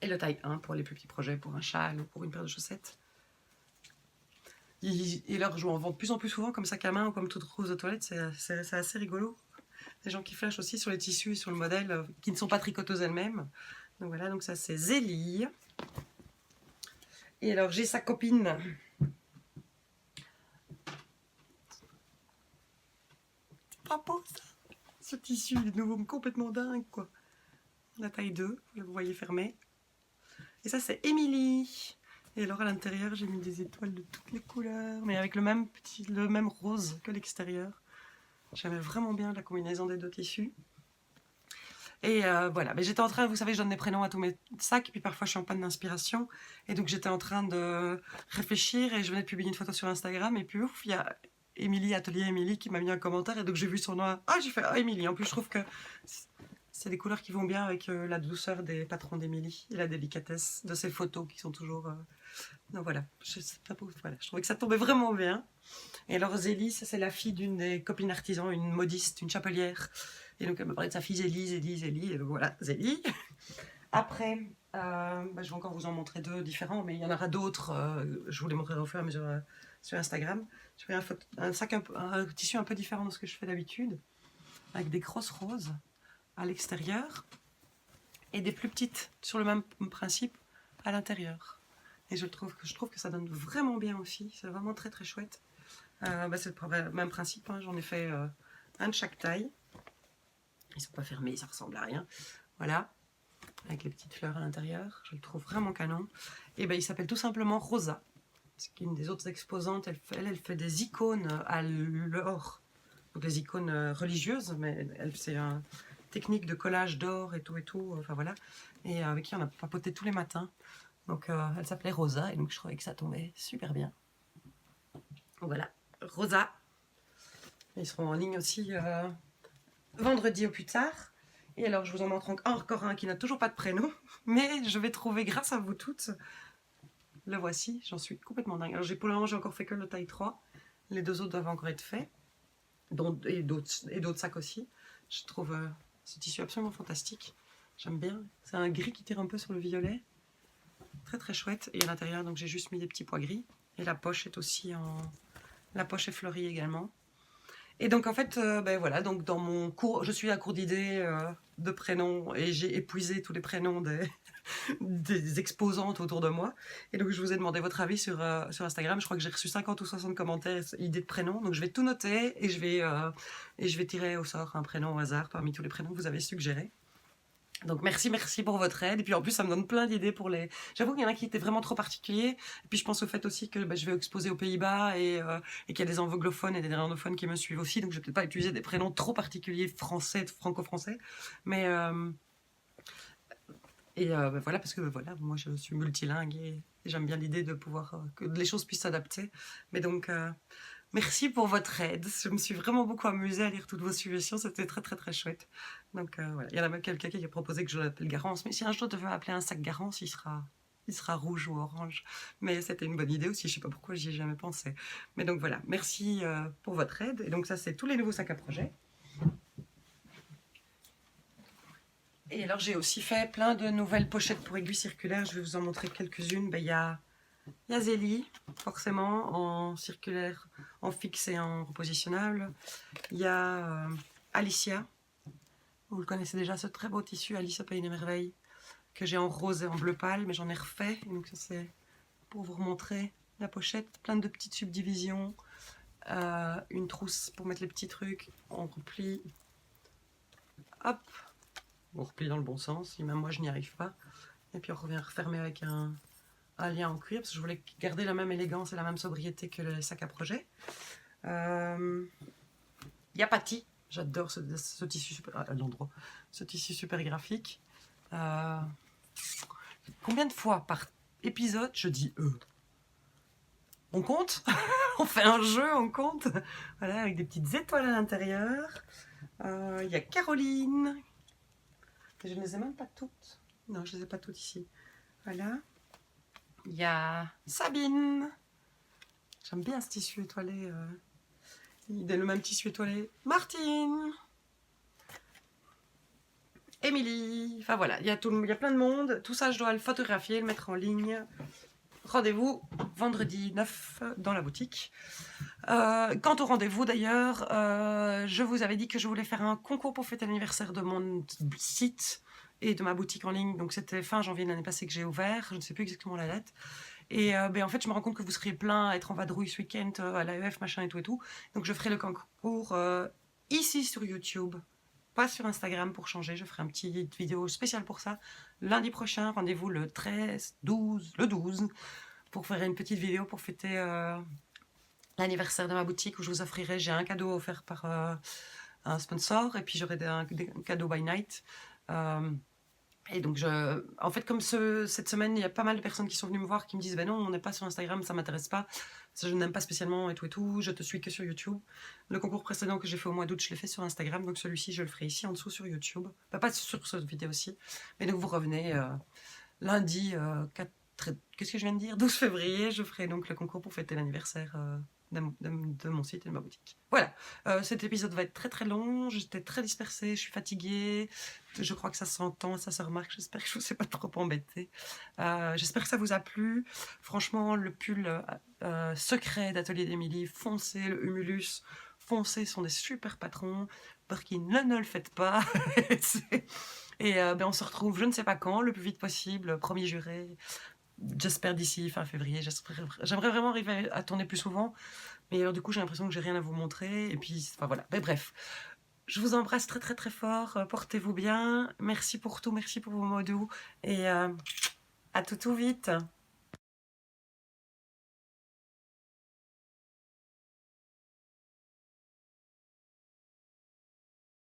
et le taille 1 pour les plus petits projets, pour un châle ou pour une paire de chaussettes. Et là, je en vends de plus en plus souvent comme sac à main ou comme toute rose de toilette, c'est assez rigolo. Des gens qui flashent aussi sur les tissus et sur le modèle, qui ne sont pas tricoteuses elles-mêmes. Donc voilà, donc ça c'est Zélie. Et alors j'ai sa copine. C'est pas beau ça. Ce tissu il est nouveau, complètement dingue quoi. La taille 2, vous voyez fermé. Et ça c'est Émilie. Et alors à l'intérieur j'ai mis des étoiles de toutes les couleurs, mais avec le même rose que l'extérieur. J'aimais vraiment bien la combinaison des deux tissus. Et voilà, mais j'étais en train, vous savez, je donne des prénoms à tous mes sacs, puis parfois je suis en panne d'inspiration. Et donc j'étais en train de réfléchir et je venais de publier une photo sur Instagram. Et puis ouf, il y a Émilie, Atelier Émilie, qui m'a mis un commentaire. Et donc j'ai vu son nom. Ah, j'ai fait Émilie. En plus, je trouve que c'est des couleurs qui vont bien avec la douceur des patrons d'Émilie et la délicatesse de ses photos qui sont toujours. Donc voilà, voilà, je trouvais que ça tombait vraiment bien. Et alors Zélie, ça c'est la fille d'une des copines artisans, une modiste, une chapelière. Et donc elle me parlait de sa fille Zélie. Et donc voilà, Zélie. Après, je vais encore vous en montrer deux différents, mais il y en aura d'autres. Je vous les montrerai au fur et à mesure sur Instagram. Je fais un sac, un tissu un peu différent de ce que je fais d'habitude, avec des grosses roses à l'extérieur et des plus petites sur le même principe à l'intérieur. Et je trouve que ça donne vraiment bien aussi. C'est vraiment très très chouette. C'est le même principe. Hein. J'en ai fait un de chaque taille. Ils sont pas fermés, ça ressemble à rien. Voilà, avec les petites fleurs à l'intérieur. Je le trouve vraiment canon. Et il s'appelle tout simplement Rosa. qui est une des autres exposantes, elle fait des icônes à l'or, donc des icônes religieuses, mais c'est une technique de collage d'or et tout, enfin voilà, et avec qui on a papoté tous les matins. Donc elle s'appelait Rosa, et donc je trouvais que ça tombait super bien. Donc voilà, Rosa. Ils seront en ligne aussi vendredi au plus tard. Et alors je vous en montre encore un qui n'a toujours pas de prénom, mais je vais trouver grâce à vous toutes. Le voici, j'en suis complètement dingue. Alors pour le moment j'ai encore fait que le taille 3, les deux autres doivent encore être faits, et d'autres sacs aussi. Je trouve ce tissu absolument fantastique, j'aime bien. C'est un gris qui tire un peu sur le violet, très très chouette. Et à l'intérieur donc j'ai juste mis des petits pois gris, et la poche est aussi la poche est fleurie également. Et donc en fait, ben voilà, donc dans mon cours, je suis à court d'idées de prénoms, et j'ai épuisé tous les prénoms des exposantes autour de moi. Et donc je vous ai demandé votre avis sur Instagram. Je crois que j'ai reçu 50 ou 60 commentaires, idées de prénoms. Donc je vais tout noter et je vais tirer au sort un prénom au hasard parmi tous les prénoms que vous avez suggérés. Donc merci pour votre aide. Et puis en plus ça me donne plein d'idées pour les... J'avoue qu'il y en a qui étaient vraiment trop particuliers. Et puis je pense au fait aussi que je vais exposer aux Pays-Bas, et qu'il y a des anglophones et des néerlandophones qui me suivent aussi. Donc je vais peut-être pas utiliser des prénoms trop particuliers français, franco-français. Mais voilà, parce que voilà, moi je suis multilingue, et j'aime bien l'idée de pouvoir que les choses puissent s'adapter. Mais donc merci pour votre aide. Je me suis vraiment beaucoup amusée à lire toutes vos suggestions. C'était très très très chouette. Donc voilà. Il y en a même quelqu'un qui a proposé que je l'appelle Garance. Mais si un jour je devais appeler un sac Garance, il sera rouge ou orange. Mais c'était une bonne idée aussi. Je sais pas pourquoi j'y ai jamais pensé. Mais donc voilà. Merci pour votre aide. Et donc ça, c'est tous les nouveaux sacs à projet. Et alors j'ai aussi fait plein de nouvelles pochettes pour aiguilles circulaires. Je vais vous en montrer quelques-unes. Il y a Zélie, forcément, en circulaire, en fixe et en repositionnable. Il y a Alicia. Vous le connaissez déjà, ce très beau tissu Alice au Pays des Merveilles, que j'ai en rose et en bleu pâle, mais j'en ai refait. Et donc ça, c'est pour vous remontrer la pochette. Plein de petites subdivisions. Une trousse pour mettre les petits trucs. On replie. Hop. On replie dans le bon sens. Et même moi, je n'y arrive pas. Et puis on revient refermer avec un lien en cuir, parce que je voulais garder la même élégance et la même sobriété que les sacs à projet. Il y a Patty. J'adore ce tissu super, à l'endroit, ce tissu super graphique. Combien de fois par épisode je dis on compte. On fait un jeu, on compte. Voilà, avec des petites étoiles à l'intérieur. Il y a Caroline. Je ne les ai même pas toutes. Non, je ne les ai pas toutes ici. Voilà. Il y a Sabine. J'aime bien ce tissu étoilé. Il est le même tissu étoilé. Martine. Émilie. Enfin voilà, il y a plein de monde. Tout ça, je dois le photographier, le mettre en ligne. Rendez-vous vendredi 9 dans la boutique. Quant au rendez-vous d'ailleurs, je vous avais dit que je voulais faire un concours pour fêter l'anniversaire de mon site et de ma boutique en ligne. Donc c'était fin janvier de l'année passée que j'ai ouvert. Je ne sais plus exactement la date. Et en fait, je me rends compte que vous seriez plein à être en vadrouille ce week-end à l'AEF, machin et tout. Donc je ferai le concours ici sur YouTube, pas sur Instagram pour changer. Je ferai une petite vidéo spéciale pour ça. Lundi prochain, rendez-vous le 12, pour faire une petite vidéo pour fêter l'anniversaire de ma boutique, où je vous offrirai, j'ai un cadeau offert par un sponsor, et puis j'aurai des cadeaux by night. Et donc, en fait, comme cette semaine, il y a pas mal de personnes qui sont venues me voir, qui me disent, ben non, on n'est pas sur Instagram, ça m'intéresse pas, je n'aime pas spécialement et tout, je te suis que sur YouTube. Le concours précédent que j'ai fait au mois d'août, je l'ai fait sur Instagram, donc celui-ci, je le ferai ici en dessous sur YouTube. Pas sur cette vidéo aussi, mais donc vous revenez lundi, qu'est-ce que je viens de dire, 12 février, je ferai donc le concours pour fêter l'anniversaire de mon site et de ma boutique. Voilà, cet épisode va être très très long, j'étais très dispersée, je suis fatiguée, je crois que ça s'entend, ça se remarque, j'espère que je ne vous ai pas trop embêté. J'espère que ça vous a plu. Franchement, le pull secret d'Atelier d'Émilie, foncez, le Humulus, foncez, sont des super patrons. Birkin, ne le faites pas. Et on se retrouve je ne sais pas quand, le plus vite possible, premier juré. J'espère d'ici fin février. J'aimerais vraiment arriver à tourner plus souvent, mais alors du coup j'ai l'impression que j'ai rien à vous montrer, et puis enfin voilà. Mais bref, je vous embrasse très très très fort, portez-vous bien, merci pour tout, merci pour vos mots doux, et à tout vite.